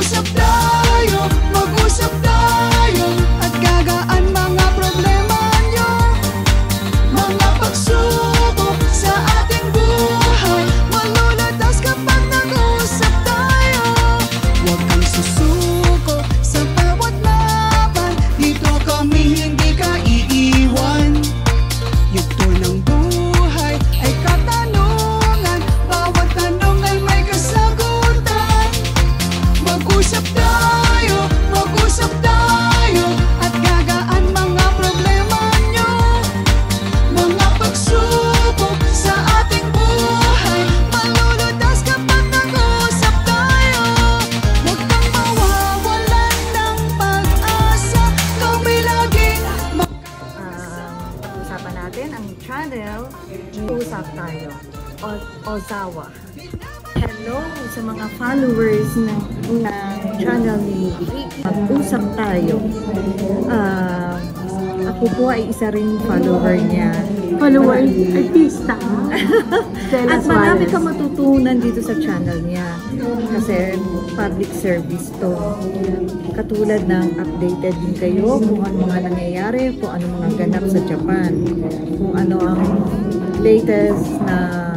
mag-usap tayo at gagaan mga problema nyo, mga pagsubok sa ating buhay, malulutas kapag nag-usap tayo. Huwag kang susuko sa bawat laban, dito kami hindi ka iiwan. Yugto ng buhay ay katanungan, bawat tanong ay may kasagutan. Mag-usap tayo at gagaan mga problema nyo, mga pagsubok sa ating buhay, malulutas kapag nag-usap tayo. Huwag kang mawawalan ng pag-asa, kami laging Pag-usapan natin ang channel Usap Tayo, Ozawa. Hello sa mga followers ng channel ni Vicky, Mag-usap Tayo. Ako po ay isa rin follower niya. Follower, artista. At marami kang matutunan dito sa channel niya. Kasi public service to. Katulad ng updated din kayo kung ano mga nangyayari, kung ano mga ganap sa Japan, kung ano ang latest na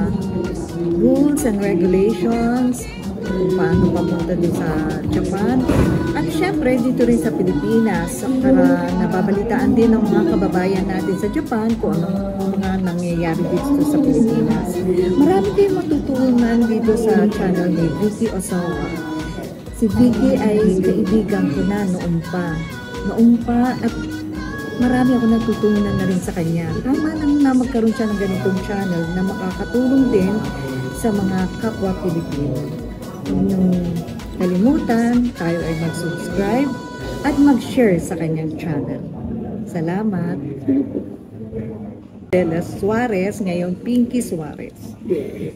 rules and regulations, kung paano papunta din sa Japan. At syempre dito rin sa Pilipinas, para nababalitaan din ng mga kababayan natin sa Japan kung ano mga nangyayari dito sa Pilipinas. Marami din matutunan dito sa channel ni Vicky Ozawa. Si Vicky ay kaibigan ko na noon pa at marami ako natutunan na rin sa kanya. Tama lang na magkaroon siya ng ganitong channel na makakatulong din sa mga kapwa Pilipino. Huwag niyong kalimutan, tayo ay mag-subscribe at mag-share sa kanyang channel. Salamat! Dela Suarez, ngayon Pinky Suarez.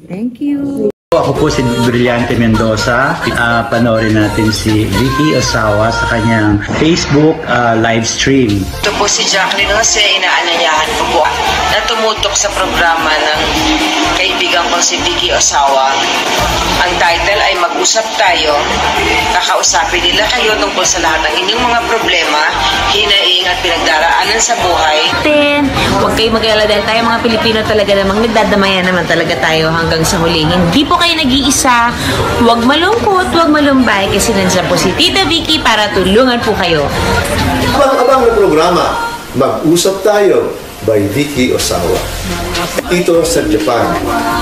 Thank you! Ako po si Brillante Mendoza. Panoorin natin si Vicky Ozawa sa kanyang Facebook live stream. Ito po si Jacqueline Jose, inaanyayahan ko po na tumutok sa programa ng kaibigan ko si Vicky Ozawa. Ang title ay Mag-usap Tayo. Kakausapin nila kayo tungkol sa lahat ng inyong mga problema, hinaing at pinagdaraanan sa buhay. Huwag kayo mag-alala dahil tayo mga Pilipino talaga namang nagdadamayan naman talaga tayo hanggang sa huli. Hindi po kayo nag-iisa, huwag malungkot, huwag malumbay kasi nandiyan po si Tita Vicky para tulungan po kayo. Abang-abang na programa, Mag-usap Tayo by Vicky Ozawa. Dito sa Japan.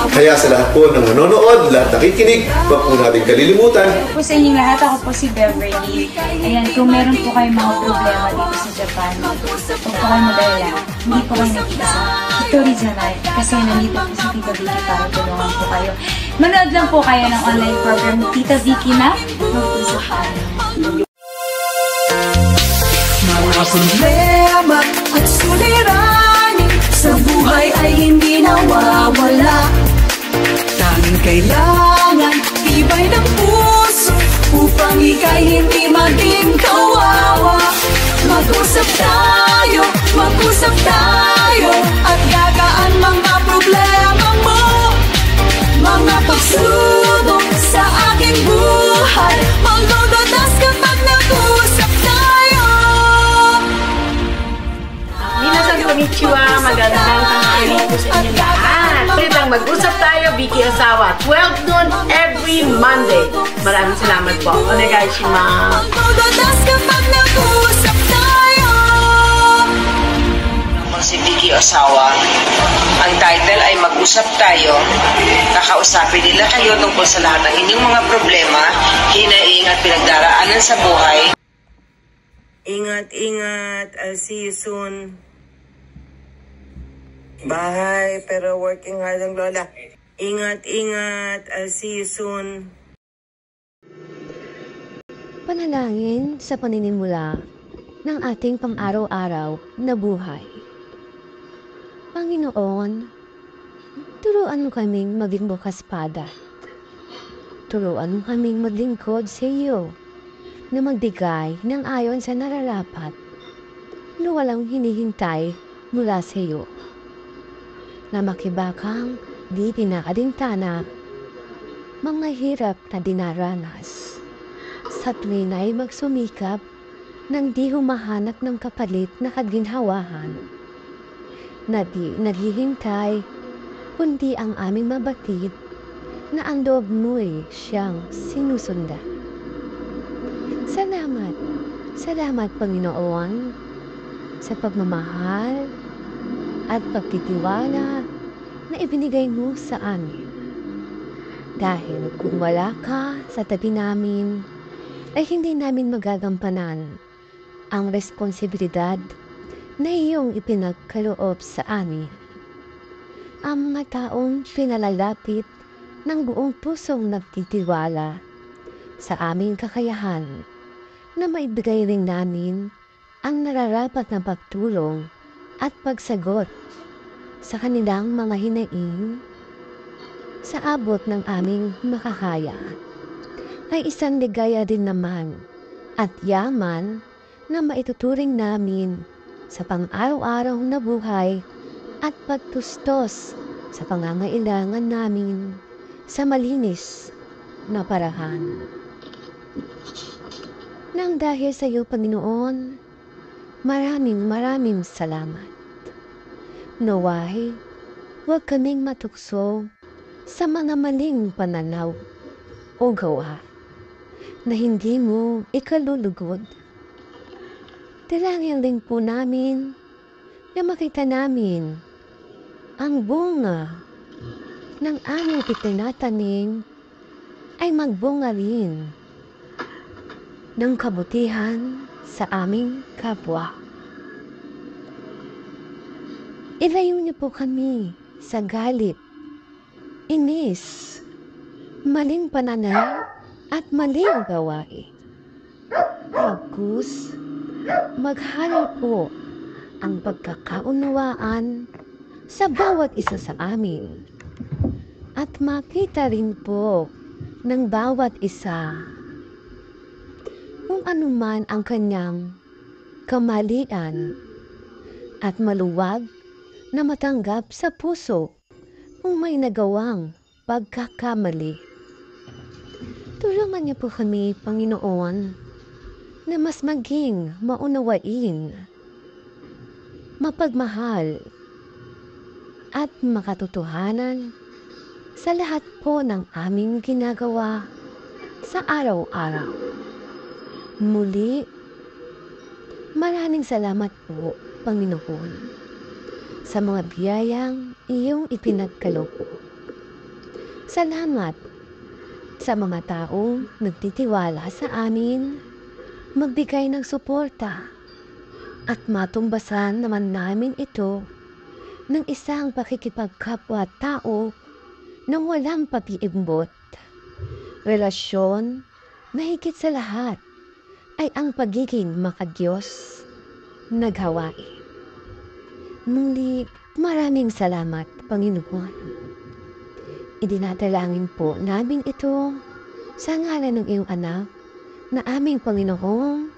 Kaya sa lahat po ng manonood, lahat nakikinig, huwag po natin kalilimutan. Po sa inyong lahat, ako po si Beverly. Ayan, kung meron po kayong mga problema dito sa Japan, huwag po kayo mag-alala. Hindi po kayo nag-iisa. Hitori Janai. Kasi nandito po si Tita Vicky para tulungan po kayo. Manood lang po kayo ng online program ni Tita Vicky na Mag-usap Tayo. mga problema at suliranin sa buhay ay hindi nawawala. Tanging kailangan tibay ng puso upang ika'y hindi maging kawawa. Mag-usap tayo at gagaan mga problema mo, mga pagsubok sa aking buhay, malulutas kapag nag-usap tayo. Minasan konnichiwa, magandang tanghali po sa inyo lahat. Pwedeng mag-usap tayo, Vicky Ozawa, 12 noon every Monday. Maraming salamat po. Onegaishimasu. Malulutas kapag nag-usap tayo. Si Vicky Ozawa. Ang title ay Mag-usap Tayo. Kakausapin nila kayo tungkol sa lahat ng inyong mga problema, hinaing at pinagdaraanan sa buhay. Ingat. I'll see you soon. Bahay, pero working hard ang lola. Ingat. I'll see you soon. Panalangin sa paninimula ng ating pang-araw-araw na buhay. Panginoon, turuan mo kaming maging bukas pada. Turuan mo kaming maglingkod sa iyo na magdigay ng ayon sa nararapat na walang hinihintay mula sa iyo. Na makibakang di pinakadintana mga hirap na dinaranas. sa tuwin ay magsumikap nang di humahanap ng kapalit na kaginhawahan, na di naghihintay, kundi ang aming mabatid na ang loob mo'y siyang sinusundan. Salamat, salamat Panginoon, sa pagmamahal at pagtitiwala na ibinigay mo sa amin. Dahil kung wala ka sa tabi namin, ay hindi namin magagampanan ang responsibilidad na iyong ipinagkaloob sa amin. Ang mga taong pinalalapit ng buong pusong nagtitiwala sa aming kakayahan na maibigay rin namin ang nararapat na pagtulong at pagsagot sa kanilang mga hinaing sa abot ng aming makakaya, ay isang ligaya din naman at yaman na maituturing namin sa pang-araw-araw na buhay at pagtustos sa pangangailangan namin sa malinis na paraan. Nang dahil sa iyo, Panginoon, maraming salamat. Naway, huwag kaming matukso sa mga maling pananaw o gawa na hindi mo ikalulugod. Dalangin din po namin na makita namin ang bunga ng aming itinatanim ay magbunga rin ng kabutihan sa aming kapwa. Ilayo niyo po kami sa galit, inis, maling pananaw at maling gawain. Pagkus, maghalo po ang pagkakaunawaan sa bawat isa sa amin at makita rin po ng bawat isa kung anuman ang kanyang kamalian at maluwag na matanggap sa puso kung may nagawang pagkakamali. Tulungan niyo po kami, Panginoon, na mas maging maunawain, mapagmahal, at makatotohanan sa lahat po ng aming ginagawa sa araw-araw. Muli, maraming salamat po, Panginoon, sa mga biyayang iyong ipinagkaloob. Salamat sa mga taong nagtitiwala sa amin, magbigay ng suporta, at matumbasan naman namin ito ng isang pakikipagkapwa-tao nang walang pag-iimbot. Relasyon na higit sa lahat ay ang pagiging makadiyos na gawain. Muli, maraming salamat, Panginoon. Idinadalangin po namin ito sa ngalan ng iyong anak na aming Panginoong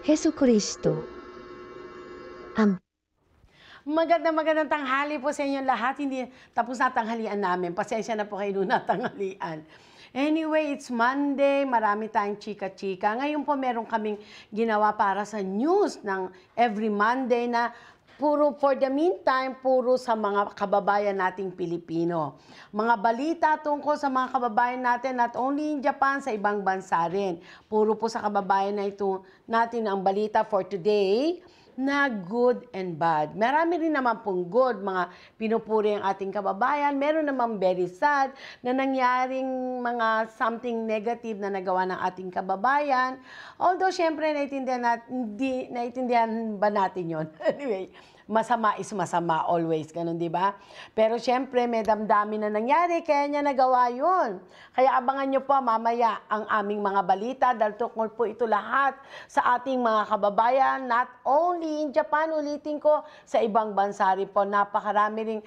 Hesukristo. Magandang tanghali po sa inyong lahat. Hindi tapos na tanghalian namin. Pasensya na po kayo na tanghalian. Anyway, it's Monday. Marami tayong chika-chika. Ngayon po meron kaming ginawa para sa news ng every Monday na puro, for the meantime, puro sa mga kababayan nating Pilipino. Mga balita tungkol sa mga kababayan natin, not only in Japan, sa ibang bansa rin. Puro po sa kababayan na ito natin ang balita for today na good and bad. Marami rin naman pong good, mga pinupuri ang ating kababayan. Meron naman very sad na nangyaring mga something negative na nagawa ng ating kababayan. Although, syempre, naiintindihan ba natin yon? Anyway, masama is masama always, ganun, di ba? Pero syempre, may damdamin na nangyari, kaya niya nagawa yun. Kaya abangan nyo po mamaya ang aming mga balita dahil tungkol po ito lahat sa ating mga kababayan, not only in Japan, ulitin ko, sa ibang bansa rin po. Napakarami ring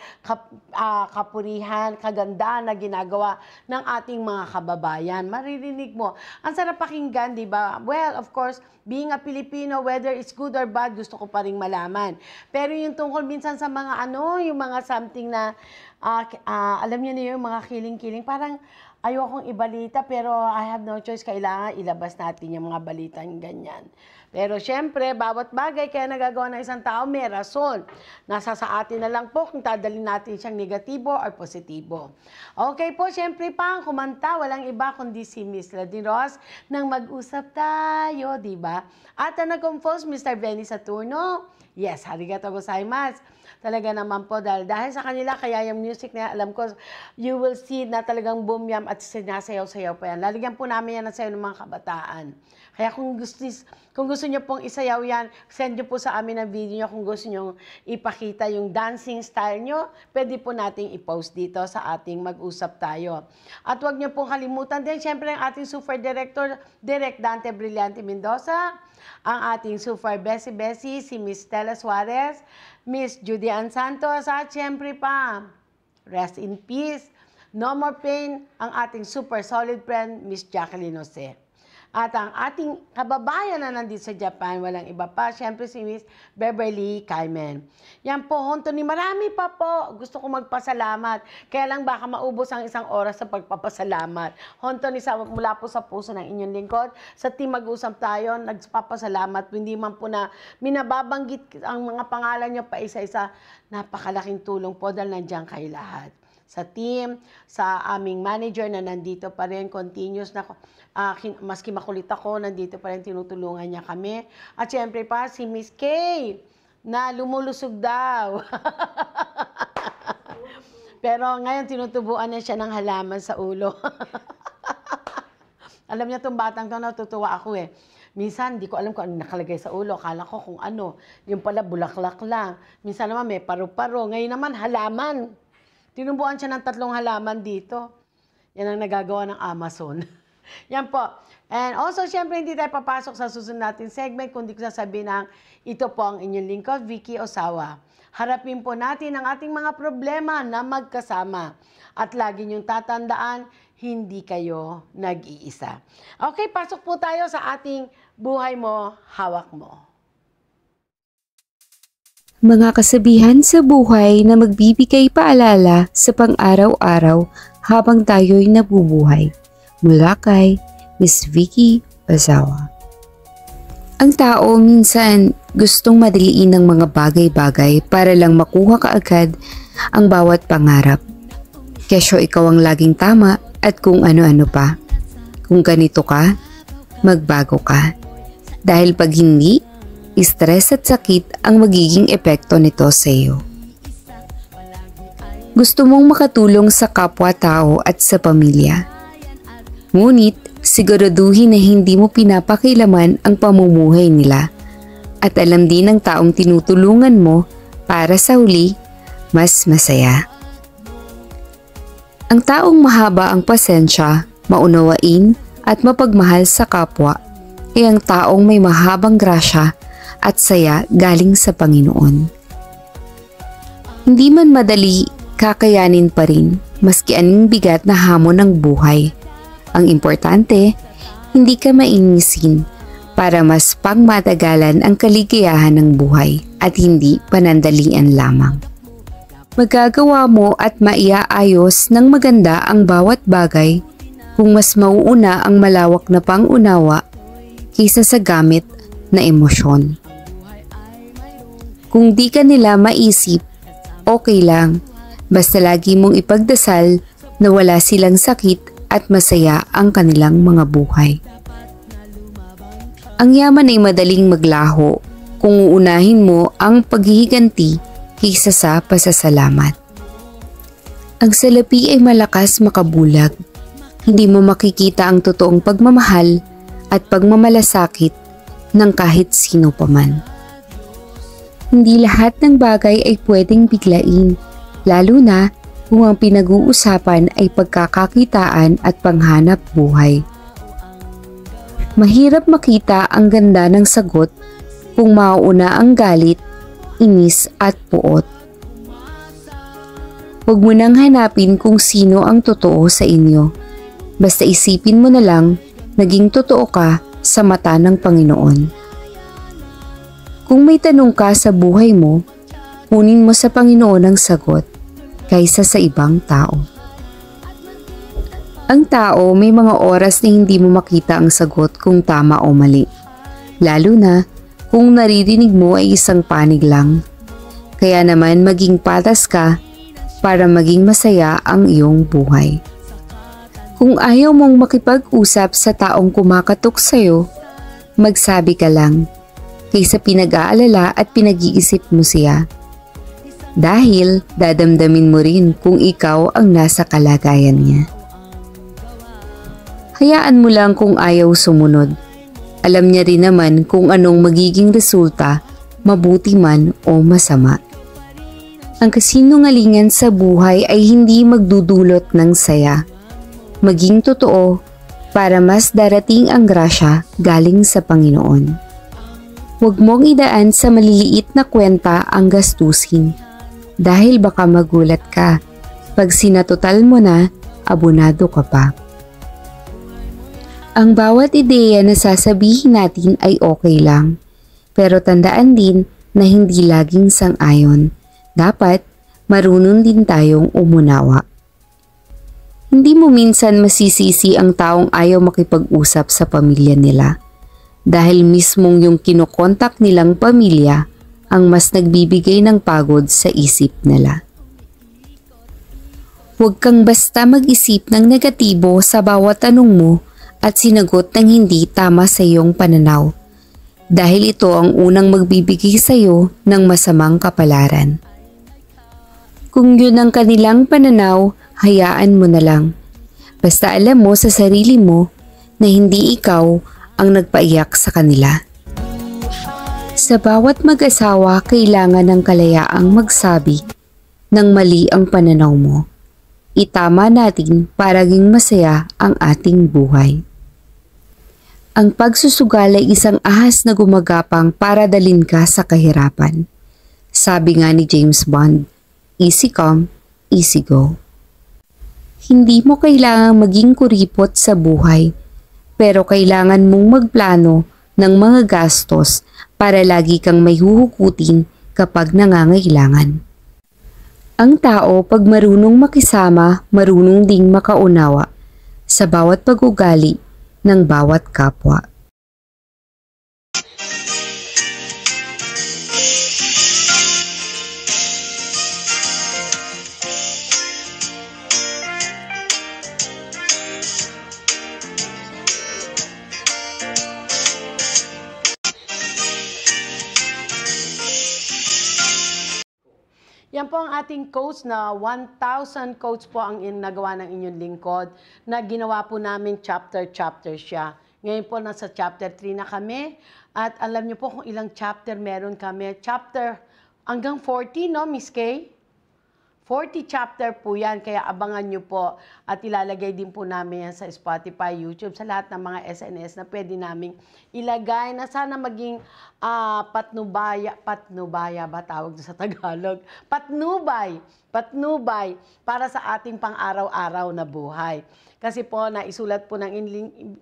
kapurihan, kagandahan na ginagawa ng ating mga kababayan. Maririnig mo. Ang sarap pakinggan, di ba? Well, of course, being a Filipino, whether it's good or bad, gusto ko pa rin malaman. Pero yung tungkol minsan sa mga yung mga something na, alam niyo na yung mga kiling-kiling, parang ayokong ibalita pero I have no choice. Kailangan ilabas natin yung mga balitang ganyan. Pero syempre, bawat bagay kaya nagagawa ng isang tao may rason. Nasa sa atin na lang po kung dadalhin natin siyang negatibo or positibo. Okay po, syempre pa, kumanta, walang iba kundi si Miss Ladine Ross nang mag-usap tayo, di ba? At ang nag-compose, Mr. Benny Saturno. Yes, arigato gozaimasu. Talaga naman po, dahil sa kanila, kaya yung music na alam ko, you will see na talagang boom yam at sinasayaw-sayaw pa yan. Lalagyan po namin yan ng sayaw ng mga kabataan. Kaya kung gusto niyo pong isayaw yan, send niyo po sa amin ang video niyo kung gusto niyo ipakita yung dancing style niyo, pwede po nating i-post dito sa ating Mag-usap Tayo. At huwag niyo pong kalimutan din, syempre ang ating super director, Direk Dante Brillante Mendoza, ang ating super besi-besi, si Miss Stella Suarez, Miss Judy Ann Santos, at syempre pa, rest in peace, no more pain, ang ating super solid friend, Miss Jacqueline Jose. At ang ating kababayan na nandito sa Japan, walang iba pa, syempre si Miss Beverly Cayman. Yan po, Honto ni marami pa po. Gusto ko magpasalamat. Kaya lang baka maubos ang isang oras sa pagpapasalamat. Honto ni mula po sa puso ng inyong lingkod. Sa team Mag-usap Tayo, nagpapasalamat. Hindi man po na minababanggit ang mga pangalan nyo pa isa-isa. Napakalaking tulong po dahil nandiyan kayo lahat. Sa team, sa aming manager na nandito pa rin, continuous na, maski makulit ako, nandito pa rin, tinutulungan niya kami. At syempre pa, si Miss Kay, na lumulusog daw. Pero ngayon, tinutubuan niya siya ng halaman sa ulo. Alam niya itong batang to, natutuwa ako eh. Minsan, di ko alam kung ano nakalagay sa ulo. Akala ko kung ano. Yung pala, bulaklak lang. Minsan naman, may paru-paro. Ngayon naman, halaman. Tinubuan siya ng 3 halaman dito. Yan ang nagagawa ng Amazon. Yan po. And also, syempre, hindi tayo papasok sa susunod natin segment, kundi ko sasabihin ng ito po ang inyong lingkod, Vicky Osawa. Harapin po natin ang ating mga problema na magkasama. At lagi niyong tatandaan, hindi kayo nag-iisa. Okay, pasok po tayo sa ating Buhay Mo, Hawak Mo. Mga kasabihan sa buhay na magbibigay paalala sa pang-araw-araw habang tayo'y nabubuhay. Mula kay Miss Vicky Osawa. Ang tao minsan gustong madaliin ng mga bagay-bagay para lang makuha kaagad ang bawat pangarap. Kesyo ikaw ang laging tama at kung ano-ano pa. Kung ganito ka, magbago ka. Dahil pag hindi, stress at sakit ang magiging epekto nito sa iyo. Gusto mong makatulong sa kapwa-tao at sa pamilya. Ngunit, siguraduhin na hindi mo pinapakilaman ang pamumuhay nila at alam din ng taong tinutulungan mo para sa huli, mas masaya. Ang taong mahaba ang pasensya, maunawain at mapagmahal sa kapwa ay ang taong may mahabang grasya at saya galing sa Panginoon. Hindi man madali, kakayanin pa rin maski anong bigat na hamon ng buhay. Ang importante, hindi ka mainisin para mas pangmatagalan ang kaligayahan ng buhay at hindi panandalian lamang. Magagawa mo at maiaayos ng maganda ang bawat bagay kung mas mauuna ang malawak na pangunawa kaysa sa gamit na emosyon. Kung di ka nila maisip, okay lang, basta lagi mong ipagdasal na wala silang sakit at masaya ang kanilang mga buhay. Ang yaman ay madaling maglaho kung uunahin mo ang paghihiganti kaysa sa pasasalamat. Ang salapi ay malakas makabulag, hindi mo makikita ang totoong pagmamahal at pagmamalasakit ng kahit sino paman. Hindi lahat ng bagay ay pwedeng biglain, lalo na kung ang pinag-uusapan ay pagkakakitaan at panghanap buhay. Mahirap makita ang ganda ng sagot kung mauuna ang galit, inis at puot. Huwag mo nang hanapin kung sino ang totoo sa inyo. Basta isipin mo na lang, naging totoo ka sa mata ng Panginoon. Kung may tanong ka sa buhay mo, kunin mo sa Panginoon ang sagot kaysa sa ibang tao. Ang tao may mga oras na hindi mo makita ang sagot kung tama o mali. Lalo na kung naririnig mo ay isang panig lang. Kaya naman maging patas ka para maging masaya ang iyong buhay. Kung ayaw mong makipag-usap sa taong kumakatok sa'yo, magsabi ka lang kaysa pinag-aalala at pinag-iisip mo siya. Dahil dadamdamin mo rin kung ikaw ang nasa kalagayan niya. Hayaan mo lang kung ayaw sumunod. Alam niya rin naman kung anong magiging resulta, mabuti man o masama. Ang kasinungalingan sa buhay ay hindi magdudulot ng saya. Maging totoo para mas darating ang grasya galing sa Panginoon. Huwag mong idaan sa maliliit na kwenta ang gastusin. Dahil baka magulat ka. Pag sinatotal mo na, abonado ka pa. Ang bawat ideya na sasabihin natin ay okay lang. Pero tandaan din na hindi laging sang-ayon. Dapat marunong din tayong umunawa. Hindi mo minsan masisisi ang taong ayaw makipag-usap sa pamilya nila. Dahil mismong yung kinokontak nilang pamilya ang mas nagbibigay ng pagod sa isip nila. Huwag kang basta mag-isip ng negatibo sa bawat tanong mo at sinagot ng hindi tama sa iyong pananaw dahil ito ang unang magbibigay sa iyo ng masamang kapalaran. Kung yun ang kanilang pananaw, hayaan mo na lang. Basta alam mo sa sarili mo na hindi ikaw ang nagpaiyak sa kanila. Sa bawat mag-asawa, kailangan ng kalayaang magsabi ng mali ang pananaw mo. Itama natin para maging masaya ang ating buhay. Ang pagsusugal ay isang ahas na gumagapang para dalin ka sa kahirapan. Sabi nga ni James Bond, easy come, easy go. Hindi mo kailangang maging kuripot sa buhay, pero kailangan mong magplano ng mga gastos para lagi kang may huhukutin kapag nangangailangan. Ang tao pag marunong makisama, marunong ding makaunawa sa bawat pag-ugali ng bawat kapwa. Yan po ang ating quotes na 1,000 quotes po ang nagawa ng inyong lingkod na ginawa po namin chapter siya. Ngayon po nasa chapter 3 na kami at alam niyo po kung ilang chapter meron kami. Chapter hanggang 40, no Miss Kay? 40 chapter po yan, kaya abangan nyo po at ilalagay din po namin yan sa Spotify, YouTube, sa lahat ng mga SNS na pwede namin ilagay na sana maging patnubaya ba tawag sa Tagalog? Patnubay para sa ating pang-araw-araw na buhay. Kasi po, naisulat po ng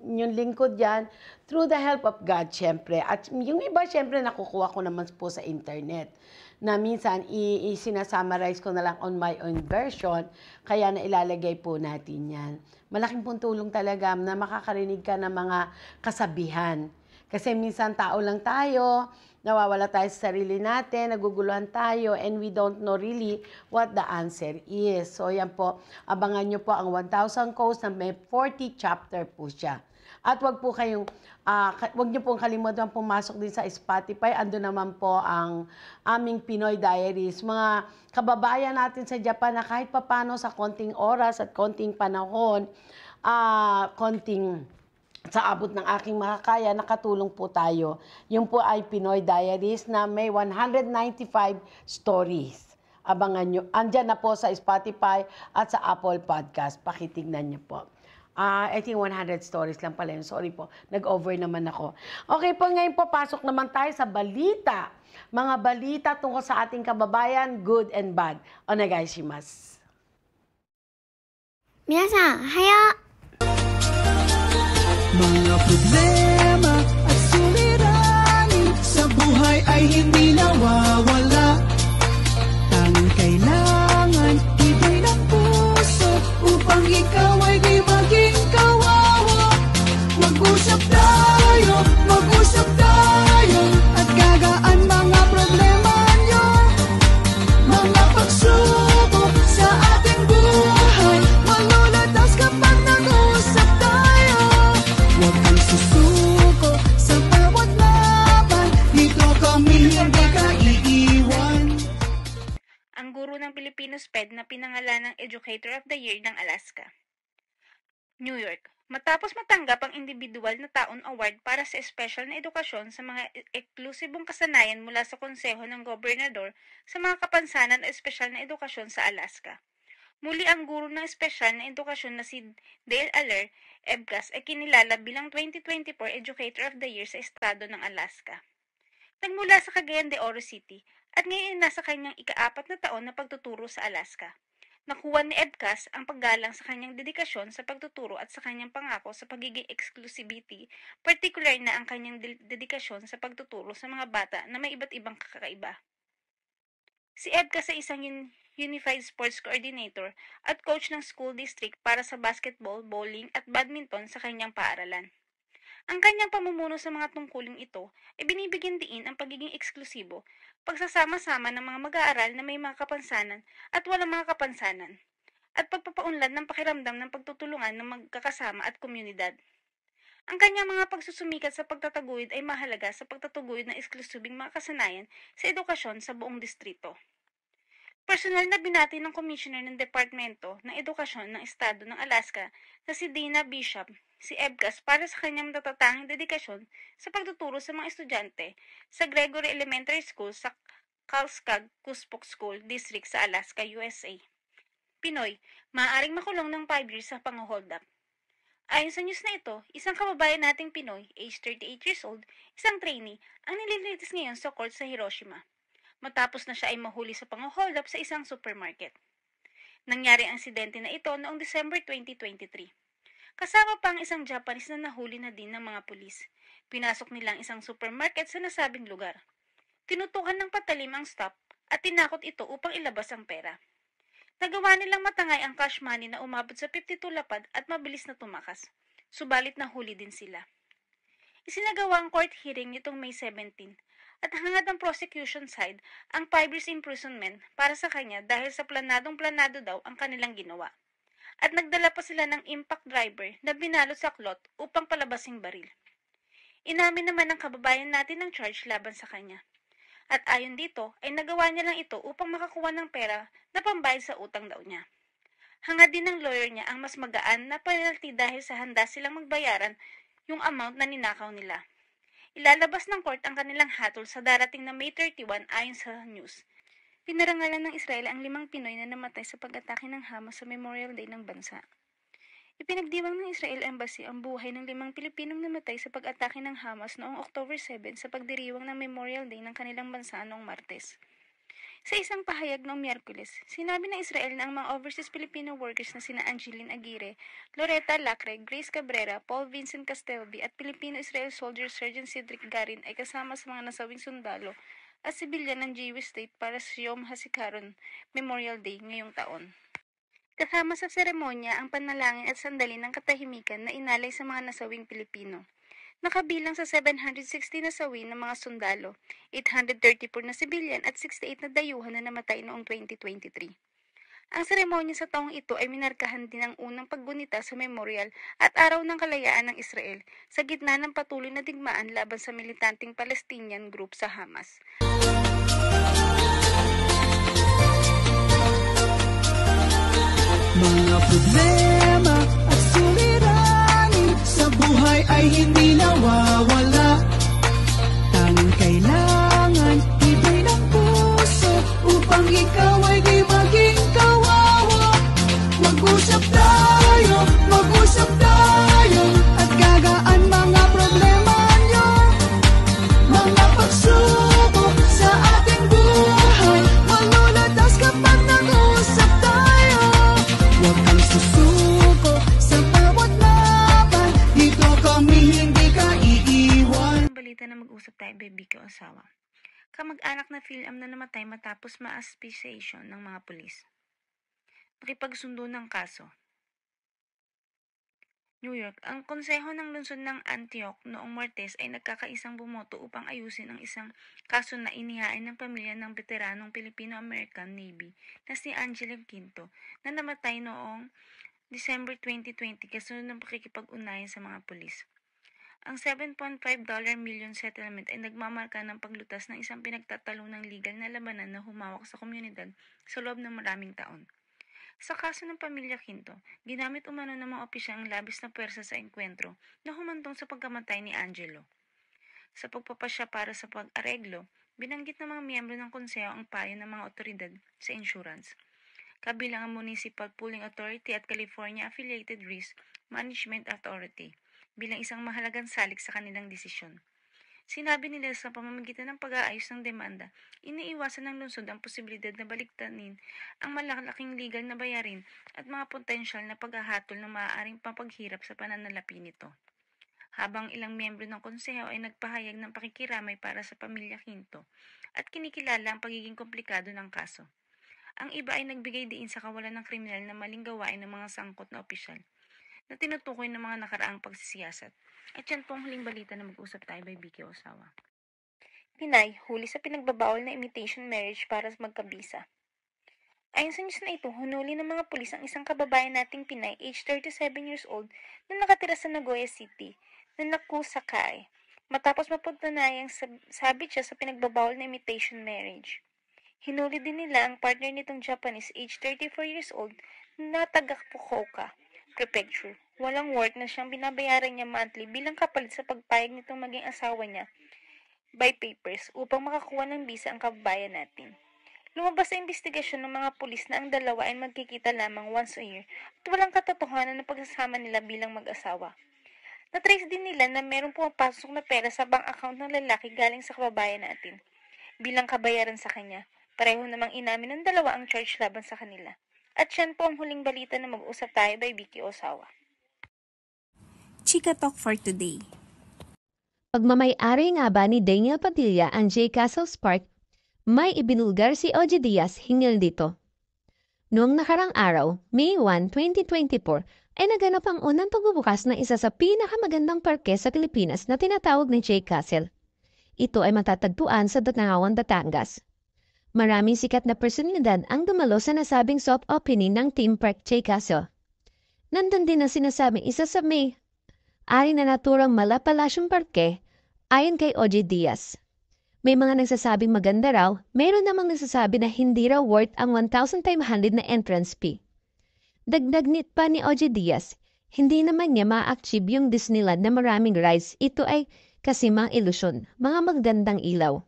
inyong lingkod yan through the help of God, syempre. At yung iba, syempre, nakukuha ko naman po sa internet na minsan sinasummarize ko na lang on my own version, kaya na ilalagay po natin yan. Malaking pong tulong talaga na makakarinig ka ng mga kasabihan. Kasi minsan tao lang tayo, nawawala tayo sa sarili natin, naguguluhan tayo, and we don't know really what the answer is. So yan po, abangan nyo po ang 1,000 quotes na may 40 chapter po siya. At wag niyo pong kalimutan pumasok din sa Spotify. Ando naman po ang aming Pinoy Diaries. Mga kababayan natin sa Japan na kahit papano sa konting oras at konting panahon, sa abot ng aking makakaya, nakatulong po tayo. Yung po ay Pinoy Diaries na may 195 stories. Abangan nyo. Andyan na po sa Spotify at sa Apple Podcast. Pakitignan nyo po. I think 100 stories lang pala yun. Sorry po, nag-over naman ako. Okay po, ngayon po, pasok naman tayo sa balita. Mga balita tungkol sa ating kababayan, good and bad. Onegaishimasu. Minasan, haya! Mga problema at suliranin sa buhay ay hindi nawawala. Tanging kailangan ibay ng puso upang ikaw ay di maging inusped na pinangalan ng Educator of the Year ng Alaska. New York. Matapos matanggap ang individual na taon award para sa espesyal na edukasyon sa mga eksklusibong kasanayan mula sa Konseho ng Gobernador sa mga kapansanan o espesyal na edukasyon sa Alaska. Muli ang guro ng espesyal na edukasyon na si Dale Aller, EBCAS, ay kinilala bilang 2024 Educator of the Year sa estado ng Alaska. Nagmula sa Cagayan de Oro City at ngayon ay nasa kanyang ika-4 na taon na pagtuturo sa Alaska. Nakuha ni EBCAS ang paggalang sa kanyang dedikasyon sa pagtuturo at sa kanyang pangako sa pagiging exclusivity, partikular na ang kanyang dedikasyon sa pagtuturo sa mga bata na may iba't ibang kakaiba. Si EBCAS ay isang Unified Sports Coordinator at coach ng school district para sa basketball, bowling at badminton sa kanyang paaralan. Ang kanyang pamumuno sa mga tungkuling ito ay binibigyan diin ang pagiging eksklusibo, pagsasama-sama ng mga mag-aaral na may mga kapansanan at walang mga kapansanan, at pagpapaunlad ng pakiramdam ng pagtutulungan ng magkakasama at komunidad. Ang kanyang mga pagsusumikat sa pagtataguyod ay mahalaga sa pagtataguyod ng eksklusibing mga kasanayan sa edukasyon sa buong distrito. Personal na binati ng Commissioner ng Departamento ng Edukasyon ng Estado ng Alaska na si Dana Bishop, si EBCAS para sa kanyang natatanging dedikasyon sa pagtuturo sa mga estudyante sa Gregory Elementary School sa Kalskag Kuspok School District sa Alaska, USA. Pinoy, maaaring makulong ng 5 years sa pang-hold up. Ayon sa news na ito, isang kababayan nating Pinoy, age 38 years old, isang trainee, ang nililitis ngayon sa court sa Hiroshima, matapos na siya ay mahuli sa pang-hold up sa isang supermarket. Nangyari ang insidente na ito noong December 2023. Kasama pa ang isang Japanese na nahuli na din ng mga pulis. Pinasok nilang isang supermarket sa nasabing lugar. Tinutukan ng patalim ang stop at tinakot ito upang ilabas ang pera. Nagawa nilang matangay ang cash money na umabot sa 52 lapad at mabilis na tumakas. Subalit nahuli din sila. Isinagawa ang court hearing nitong May 17 at hangad ang prosecution side ang 5 years imprisonment para sa kanya dahil sa planadong-planado daw ang kanilang ginawa. At nagdala pa sila ng impact driver na binalot sa klot upang palabasing baril. Inamin naman ng kababayan natin ang charge laban sa kanya. At ayon dito ay nagawa niya lang ito upang makakuha ng pera na pambayad sa utang daw niya. Hangad din ng lawyer niya ang mas magaan na penalty dahil sa handa silang magbayaran yung amount na ninakaw nila. Ilalabas ng court ang kanilang hatol sa darating na May 31 ayon sa news. Pinarangalan ng Israel ang 5 Pinoy na namatay sa pag-atake ng Hamas sa Memorial Day ng bansa. Ipinagdiwang ng Israel Embassy ang buhay ng 5 Pilipinong namatay sa pag-atake ng Hamas noong October 7 sa pagdiriwang ng Memorial Day ng kanilang bansa noong Martes. Sa isang pahayag noong Miyerkules, sinabi ng Israel na ang mga overseas Filipino workers na sina Angeline Aguirre, Loretta Lacre, Grace Cabrera, Paul Vincent Castelvi at Filipino-Israel soldier Sergeant Cedric Garin ay kasama sa mga nasawing sundalo at sibilyan ng Jewish State para sa Yom HaZikaron Memorial Day ngayong taon. Kasama sa seremonya ang panalangin at sandali ng katahimikan na inalay sa mga nasawing Pilipino. Nakabilang sa 760 nasawi ng mga sundalo, 834 na sibilyan at 68 na dayuhan na namatay noong 2023. Ang seremonya sa taong ito ay minarkahan din ang unang paggunita sa memorial at araw ng kalayaan ng Israel sa gitna ng patuloy na digmaan laban sa militanteng Palestinian group sa Hamas. Mga problema at suliranin sa buhay ay hindi nawawala. Tanging kailangan ibay ng puso upang ikaw ay di maging kawawa. Mag-usap tayo at gagaan mga problema nyo. Mga pagsubok sa ating buhay malulutas kapag nag-usap tayo. Huwag kang susuko sa bawat laban, dito kami hindi ka iiwan. Ang balita na mag-usap tayo, baby ko asawa. Kamag-anak na Phil-Am na namatay matapos ma-asphyxiation ng mga pulis. Nakipagsundo ng kaso. New York, ang konseho ng lungsod ng Antioch noong Martes ay nagkakaisang bumoto upang ayusin ang isang kaso na inihain ng pamilya ng veteranong Filipino-American Navy na si Angelo Quinto na namatay noong December 2020 kasunod ng pakikipag-unayan sa mga pulis. Ang $7.5 million settlement ay nagmamarka ng paglutas ng isang pinagtatalunang legal na labanan na humawak sa komunidad sa loob ng maraming taon. Sa kaso ng pamilya Quinto, ginamit umano ng mga opisyal ang labis na puwersa sa engkwentro na humantong sa pagkamatay ni Angelo. Sa pagpapasya para sa pag-areglo, binanggit ng mga miyembro ng konseho ang payo ng mga otoridad sa insurance, kabilang ang Municipal Pooling Authority at California Affiliated Risk Management Authority, bilang isang mahalagang salik sa kanilang desisyon. Sinabi nila sa pamamagitan ng pag-aayos ng demanda, iniiwasan ng lungsod ang posibilidad na baliktanin ang malalaking legal na bayarin at mga potensyal na paghahatol na maaaring papaghirap sa pananalapi nito. Habang ilang miyembro ng konseho ay nagpahayag ng pakikiramay para sa pamilya Quinto at kinikilala ang pagiging komplikado ng kaso. Ang iba ay nagbigay diin sa kawalan ng kriminal na maling gawain ng mga sangkot na opisyal na tinutukoy ng mga nakaraang pagsisiyasat. At yan po ang huling balita na mag-usap tayo by Vicky Osawa. Pinay, huli sa pinagbabawal na imitation marriage para magkabisa. Ayon sa news na ito, hunuli ng mga pulis ang isang kababayan nating Pinay, age 37 years old, na nakatira sa Nagoya City, na nakusakay, matapos mapagtunayang sabit siya sa pinagbabawal na imitation marriage. Hinuli din nila ang partner nitong Japanese, age 34 years old, na taga Fukuoka Prefecture. Walang work na siyang binabayaran niya monthly bilang kapalit sa pagpayag nitong maging asawa niya by papers upang makakuha ng bisa ang kababayan natin. Lumabas sa investigasyon ng mga pulis na ang dalawa ay magkikita lamang once a year at walang katotohanan ng pagsasama nila bilang mag-asawa. Na-trace din nila na merong pumapasok na pera sa bank account ng lalaki galing sa kababayan natin. Bilang kabayaran sa kanya, pareho namang inamin ng dalawa ang charge laban sa kanila. At yan po ang huling balita na mag-usap tayo by Vicky Osawa. Chika Talk for today. Pagmamay-ari nga ba ni Daniel Padilla ang J. Castles Park, may ibinulgar si Ogie Diaz hinggil dito. Noong nakarang araw, May 1, 2024, ay naganap ang unang pagbubukas ng isa sa pinakamagandang parke sa Pilipinas na tinatawag na J. Castle. Ito ay matatagpuan sa Dangawan, Batangas. Maraming sikat na personalidad ang dumalo sa nasabing soft opening ng Theme Park J. Castle. Nandun din ang sinasabing isa sa may ari na naturang malapalasyong parke ayon kay Ogie Diaz. May mga nagsasabing maganda raw, mayroon namang nagsasabi na hindi raw worth ang 1,500 na entrance fee. Dagdag nit pa ni Ogie Diaz, hindi naman niya ma-achieve yung Disneyland na maraming rides. Ito ay kasi mga ilusyon, mga magandang ilaw.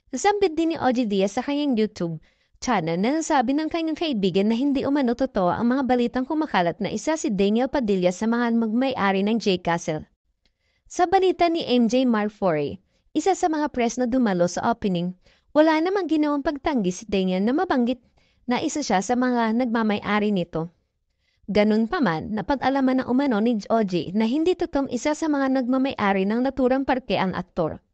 Nasambit din ni Ogie Diaz sa kanyang YouTube channel na nasabi ng kanyang kaibigan na hindi umano totoo ang mga balitang kumakalat na isa si Daniel Padilla sa mga magmay-ari ng J. Castle. Sa balita ni MJ Marfore, isa sa mga press na dumalo sa opening, wala namang ginawang pagtanggi si Daniel na mabanggit na isa siya sa mga nagmamay-ari nito. Ganun pa man, napag-alaman ng umano ni Ogie na hindi totoong isa sa mga nagmamay-ari ng naturang parke ang aktor.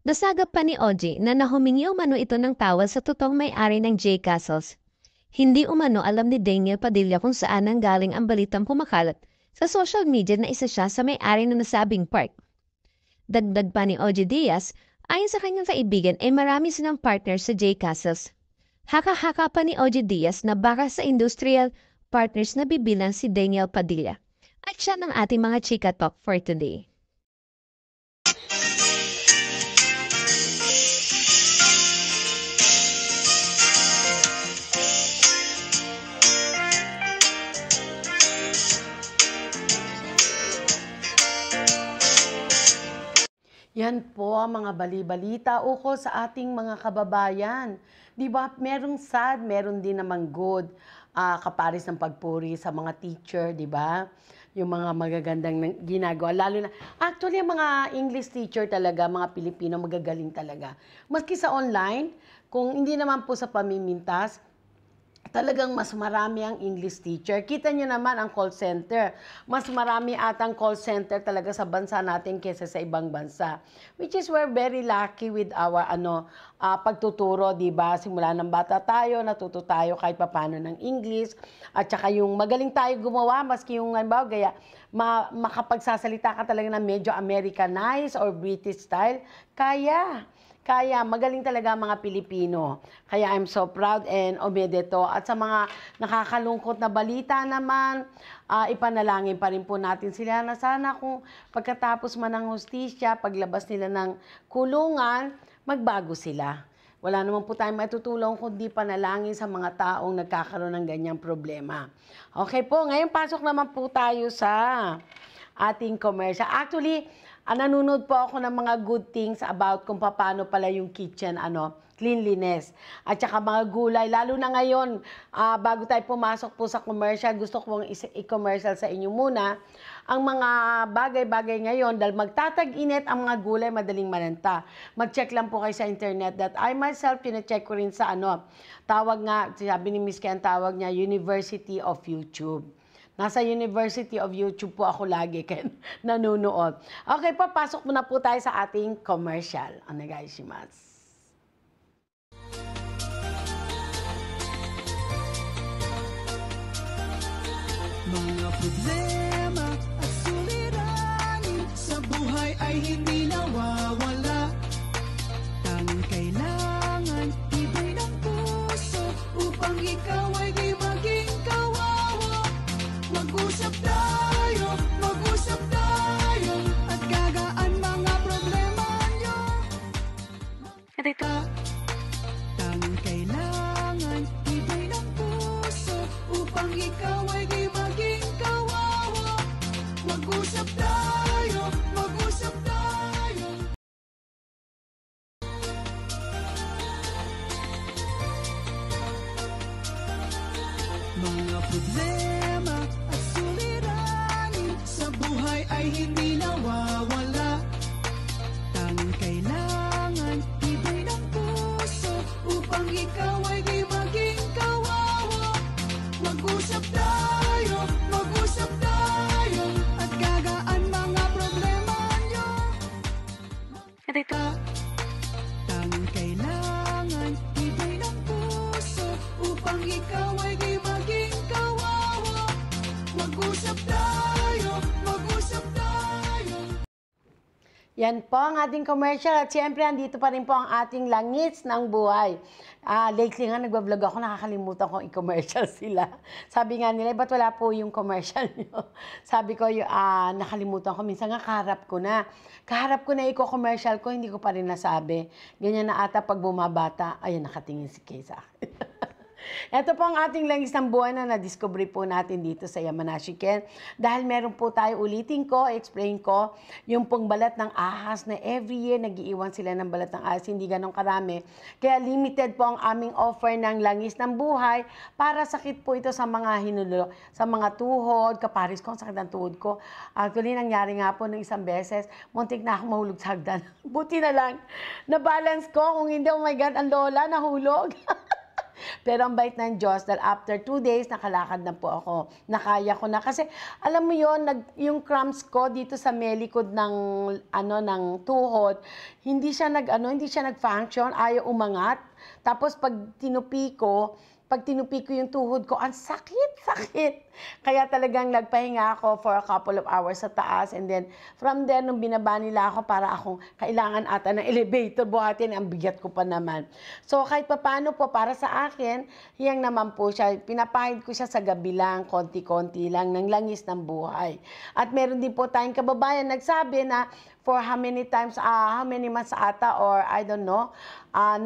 Nasagap pa ni Ogie na nahumingi umano ito ng tawad sa totoong may-ari ng J. Castles. Hindi umano alam ni Daniel Padilla kung saan nanggaling ang balitang pumakalat sa social media na isa siya sa may-ari ng nasabing park. Dagdag pa ni Ogie Diaz, ayon sa kanyang kaibigan ay marami silang partners sa J. Castles. Haka-haka pa ni Ogie Diaz na baka sa industrial partners na bibilang si Daniel Padilla. At siya ng ating mga Chika Talk for today. Yan po ang mga bali-balita ukol sa ating mga kababayan. Di ba, merong sad, meron din namang good, kaparis ng pagpuri sa mga teacher, di ba? Yung mga magagandang ginagawa. Lalo na, actually, ang mga English teacher talaga, mga Pilipino, magagaling talaga. Maski sa online, kung hindi naman po sa pamimintas, talagang mas marami ang English teacher. Kita nyo naman ang call center. Mas marami atang call center talaga sa bansa natin kaysa sa ibang bansa. Which is we're very lucky with our pagtuturo, di ba? Simula ng bata tayo, natuto tayo kahit papano ng English. At saka yung magaling tayo gumawa, maski yung gaya, makapagsasalita ka talaga na medyo Americanized or British style, kaya Kaya magaling talaga ang mga Pilipino. Kaya I'm so proud and omedeto. At sa mga nakakalungkot na balita naman, ipanalangin pa rin po natin sila na sana kung pagkatapos man ng hustisya, paglabas nila ng kulungan, magbago sila. Wala naman po tayong matutulong kundi panalangin sa mga taong nagkakaroon ng ganyang problema. Okay po, ngayon pasok naman po tayo sa ating commercial. Actually, nanonood po ako ng mga good things about kung paano pala yung kitchen, cleanliness. At saka mga gulay, lalo na ngayon, bago tayo pumasok po sa commercial, gusto ko i-commercial sa inyo muna. Ang mga bagay-bagay ngayon, dahil magtatag-init ang mga gulay, madaling mananta. Mag-check lang po kayo sa internet that I myself, pina-check ko rin sa tawag nga, sabi ni Miss Ken, tawag niya, University of YouTube. Nasa University of YouTube po ako lagi, kaya nanonood. Okay po, pasok muna po tayo sa ating commercial. Onegaishimasu. Mga problema at suliranin sa buhay ay hindi nawawala. Tanging kailangan ibay ng puso upang ikaw ay di maging kawawa. Mag-usap tayo at gagaan mga problema nyo. Tanging kailangan ibay ng puso upang ikaw ay di maging kawawa. Mag-usap tayo. Mga problema at suliranin sa buhay ay hindi nawawala. Tanging kailangan ibay ng puso upang ikaw ay di maging kawawa. Mag-usap tayo at gagaan mga problema nyo. Tanging kailangan ibay ng puso upang ikaw ay di maging kawawa. Mag-usap tayo. Yan po ang ating commercial at siyempre andito pa rin po ang ating langis ng buhay. Lately nga nagbablog ako, nakakalimutan kong i-commercial sila. Sabi nga nila, ba't wala po yung commercial nyo? Sabi ko, nakalimutan ko. Minsan nga kaharap ko na i-commercial ko, hindi ko pa rin nasabi. Ganyan na ata pag bumabata, ayun, nakatingin si Kay sa akin. Ito po ang ating langis ng buhay na na-discover po natin dito sa Yamanashi Ken. Dahil meron po tayo, explain ko, yung pong balat ng ahas na every year nag-iiwan sila ng balat ng ahas, hindi ganun karami. Kaya limited po ang aming offer ng langis ng buhay para sakit po ito sa mga hinulo, sa mga tuhod, kaparis ko, ang sakit ng tuhod ko. Actually, nangyari nga po ng isang beses, muntik na ako mahulog sa hagdan. Buti na lang, na-balance ko, kung hindi, oh my God, ang lola, nahulog. Pero ang bait ng Diyos, dahil after 2 days, nakalakad na po ako. Nakaya ko na. Kasi, alam mo yon, yung cramps ko dito sa melikod ng, ng tuhod, hindi siya nag-function, ayaw umangat. Tapos, pag tinupi ko yung tuhod ko, ang sakit. Kaya talagang nagpahinga ako for a couple of hours sa taas. And then, from there, nung binaba nila ako, para akong kailangan ata ng elevator, buhatin, ang bigat ko pa naman. So, kahit paano po, para sa akin, hiyang naman po siya. Pinapahid ko siya sa gabi lang, konti-konti lang, ng langis ng buhay. At meron din po tayong kababayan nagsabi na, for how many months ata, or I don't know, ang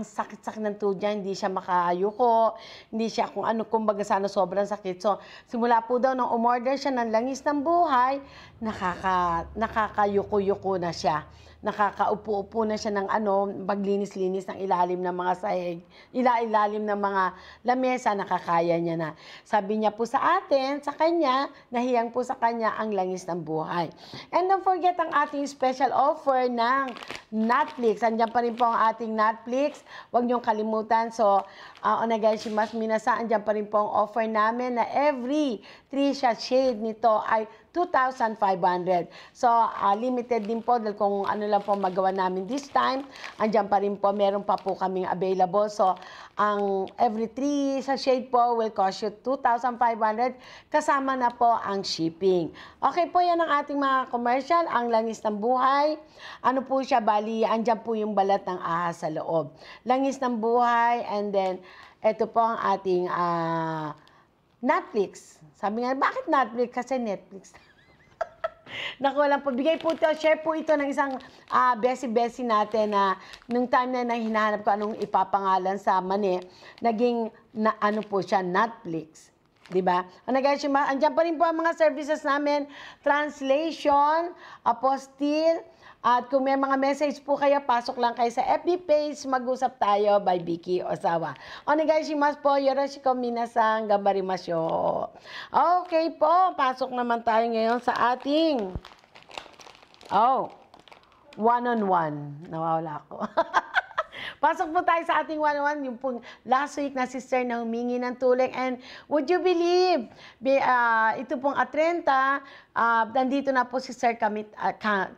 sakit-sakit ng tuhod niya, hindi siya makayuko, hindi siya kumbaga sana sobrang sakit. So, simula po daw nung umorder siya ng langis ng buhay, nakakayuko-yuko na siya. Nakakaupo-upo na siya ng paglinis-linis ng ilalim ng mga sahig, ilalim ng mga lamesa, nakakaya niya na. Sabi niya po sa atin, sa kanya, nahiyang po sa kanya ang langis ng buhay. And don't forget ang ating special offer ng Netflix. Andiyan pa rin po ang ating Netflix. Huwag niyong kalimutan. So, onegaishimasu minasa, andiyan pa rin po ang offer namin na every 3 shade nito ay 2,500. So, limited din po dahil kung ano lang po magawa namin this time, andyan pa rin po, meron pa po kaming available. So, ang every 3 sa shade po will cost you 2,500 kasama na po ang shipping. Okay po, yan ang ating mga commercial, ang langis ng buhay. Ano po siya, bali, andyan po yung balat ng ahas sa loob. Langis ng buhay, and then, ito po ang ating Netflix. Sabi nga, bakit Netflix? Kasi Netflix. Naku, walang pabigay po ito. Share po ito ng isang besi-besi natin na nung time na hinahanap ko anong ipapangalan sa mani, naging ano po siya, Netflix. Diba? Andiyan pa rin po ang mga services namin, translation, apostille, at kung may mga message po kayo, pasok lang kayo sa FB page, Mag-usap Tayo by Vicky Osawa. Onegaishimasu po, yoroshiku minasan, gambarimasyo. Okay po, pasok naman tayo ngayon sa ating one-on-one. Nawawala ako. Pasok po tayo sa ating one-on-one, yung pong last week na sister na humingi ng tulong. And would you believe, ito pong Atrenta, nandito na po si Sir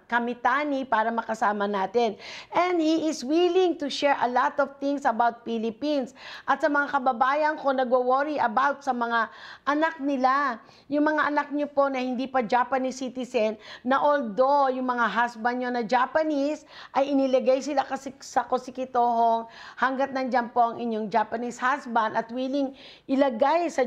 Kamitani para makasama natin. And he is willing to share a lot of things about Philippines. At sa mga kababayan ko, nagwo-worry about sa mga anak nila. Yung mga anak nyo po na hindi pa Japanese citizen, na although yung mga husband nyo na Japanese, ay inilagay sila kasi sa Kosikitohong hanggat nandyan po ang inyong Japanese husband at willing ilagay sa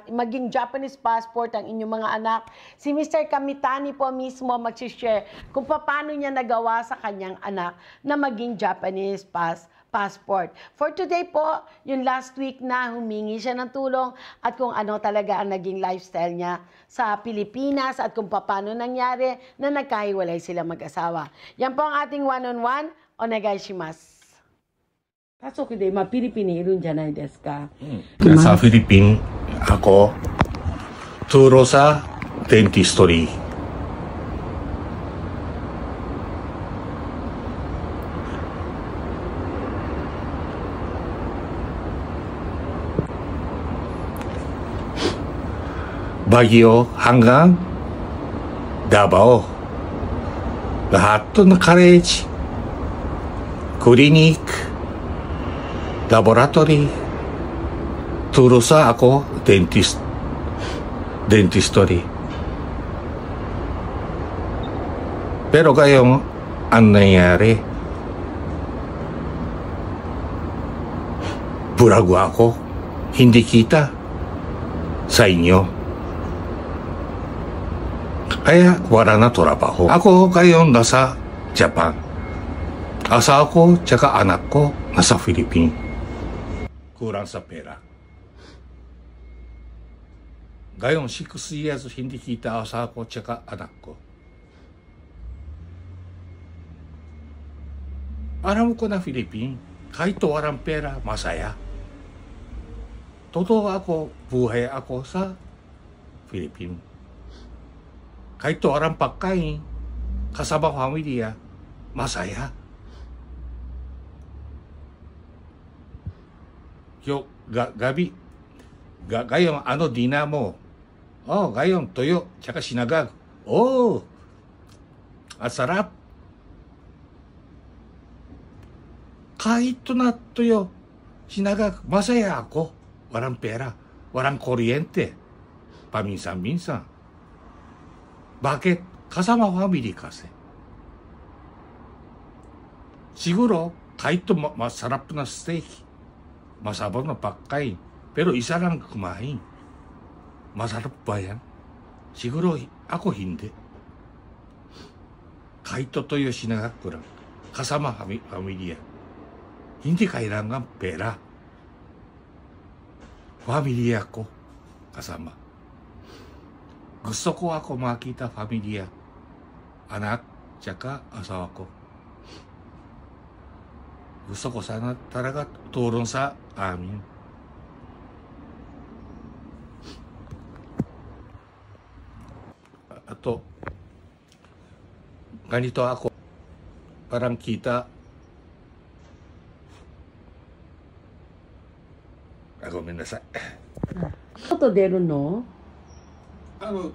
maging Japanese passport ang inyong mga anak. Si Mr. Kamitani po mismo mag-share kung paano niya nagawa sa kanyang anak na maging Japanese passport. For today po, yung last week na humingi siya ng tulong at kung ano talaga ang naging lifestyle niya sa Pilipinas at kung paano nangyari na nagkahiwalay sila mag-asawa. Yan po ang ating one-on-one. Onegaishimasu. 家族で今フィリピンにいるんじゃないですか。Sa Philippines, ako, turo sa dentistry. Baguio hanggang Davao. Lahat ng college, clinic, laboratory, turo sa ako, dentistry. Pero kayong ang nangyari, burago ako, hindi kita sa inyo. Kaya wala na trabaho. Ako kayong nasa Japan. Asawa ko, tsaka anak ko, nasa Philippines. Kurang sa pera. Ngayon, 6 years hindi kita asawa ko, tsaka anak ko. Alam ko na Philippines, kahit walang pera, masaya. Totoo ako, buhay ako sa Philippines. Kahit walang pagkain, kasama pamilya, masaya. Gabi, gayong ano dinamo, gayong toyo, tsaka sinagag, at sarap. Kahit na toyo, sinagag, masaya ako. Walang pera, walang kuryente, paminsan-minsan. Bakit? Kasama family kasi. Siguro, kahit masarap na steak, masarap na pagkain, pero isa lang kumain. Masarap ba yan? Siguro ako hindi. Kahit totoyo sinagak ko lang, kasama pamilya. Hindi kailangan pera. Pamilya ko kasama. Gusto ko ako makita pamilya, anak, tsaka asawa ko. Gusto ko sana talaga tulong sa amin. Ato, ganito ako, parang kita,ごめんなさい。外出るの？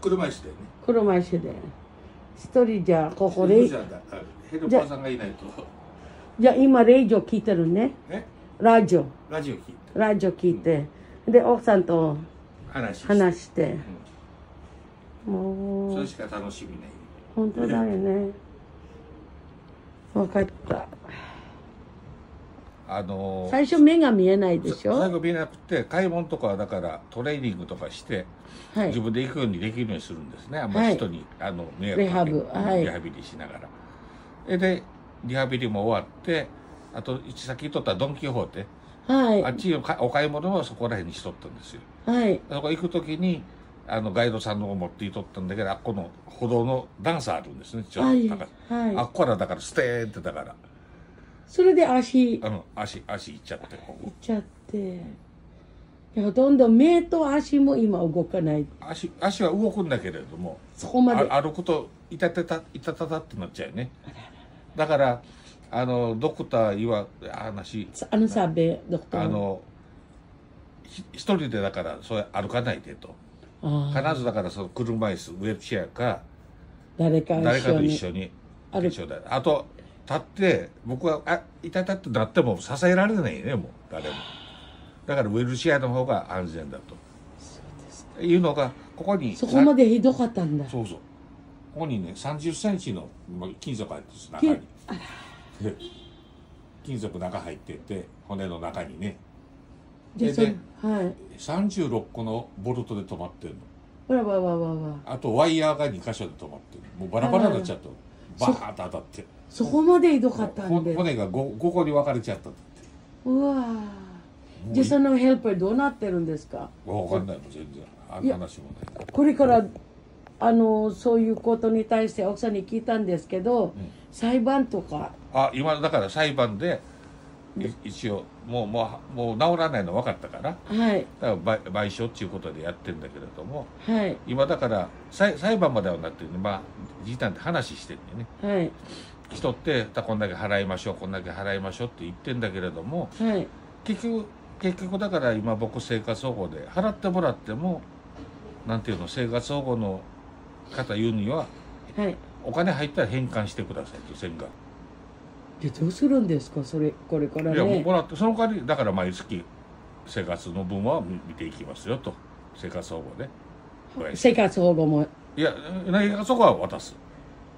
車椅子でね。車椅子で。一人じゃ、ここヘで。ルパーさんがいないと。じゃあ今、ラジオ聞いてるね。ラジオ。ラジオ聞いて。ラジオ聞いて。で、奥さんと話して。もう。それしか楽しみない。本当だよね。分かった。最初目が見えないでしょ。最後見えなくて、買い物とかはだからトレーニングとかして、自分で行くようにできるようにするんですね。あんまり人に迷惑かけリハビリしながら。でリハビリも終わって、あとさっき言っとったドン・キホーテ、あっちお買い物はそこら辺にしとったんですよ。そこ行く時にガイドさんのを持っていとったんだけど、あっこの歩道の段差あるんですね。ちょっと高い。あっこからだからステーってだから。それで足いっちゃって。いっちゃって。いや、ほとんど目と足も今動かない。足は動くんだけれども、そこまで歩くといたたたってなっちゃうよね。だからドクターは話サベドクター一人でだからそれ歩かないでと。必ずだからその車椅子ウェルチェアか誰かと一緒にあと立って僕はいたたってなっても支えられないね、もう誰も。だからウェルチェアの方が安全だというのがここに。そこまでひどかったんだ。そうそう。ここにね30センチの金属入ってるんです、中に。金属中入ってて骨の中にね。で36個のボルトで止まってるの。あとワイヤーが2箇所で止まってる。もうバラバラになっちゃったバーッと当たって。そこまでひどかったんで。骨が 5個に分かれちゃったって。うわじゃあそのヘルパーどうなってるんですか。分かんないもん全然。話もない。これからそういうことに対して奥さんに聞いたんですけど、裁判とか。今だから裁判で一応もう治らないの分かったから、だから賠償っていうことでやってるんだけれども、今だから裁判まではなってるんで、時短で話してるんでね、人ってこんだけ払いましょうこんだけ払いましょうって言ってんだけれども、結局だから今僕生活保護で払ってもらってもなんていうの、生活保護の方言うには、お金入ったら返還してくださいと線が。どうするんですかこれからね。いやもらってその代わりだから毎月生活の分は見ていきますよと。生活保護で生活保護もいや生活保護は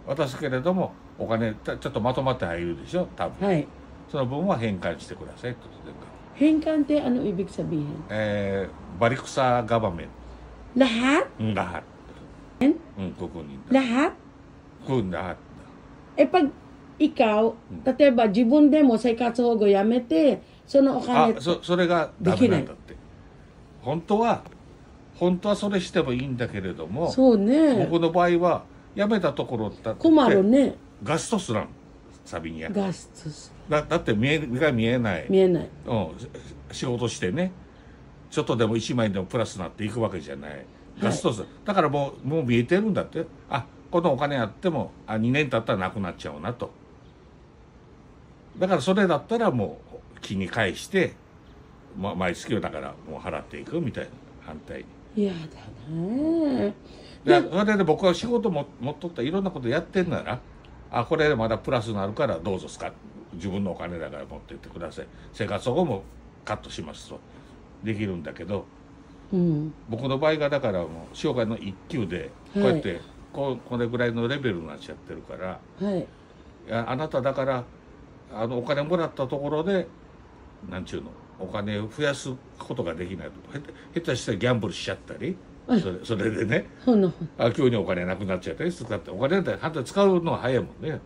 渡すけれどもお金ちょっとまとまって入るでしょ多分、その分は返還してくださいと。返還ってibig sabihin balik sa government. Lahat? Lahat. Kukunin. Lahat? Lahat. Pag ikaw, 例えば自分でも生活保護やめて、そのお金それがダメなんだって。本当はそれしてもいいんだけれども、そうね。僕の場合はやめたところだって困るね。ガストすらんサビにや。ガストすだって目が見えない。仕事してね、ちょっとでも1枚でもプラスになっていくわけじゃない。ガストすだからもう見えてるんだって。このお金あっても2年経ったらなくなっちゃうなと。だからそれだったらもう気に返して、毎月をだからもう払っていくみたいな、反対に。いやだね。それで僕は仕事持っとったいろんなことやってんなら、これでまだプラスになるからどうぞ自分のお金だから持っていってください。生活保護もカットしますとできるんだけど、僕の場合がだからもう生涯の1級でこうやってこれぐらいのレベルになっちゃってるから、あなただからお金もらったところでなんちゅうのお金を増やすことができないと。下手したらギャンブルしちゃったり、それでね、急にお金なくなっちゃったり使って、お金だって使うのは早いもんね、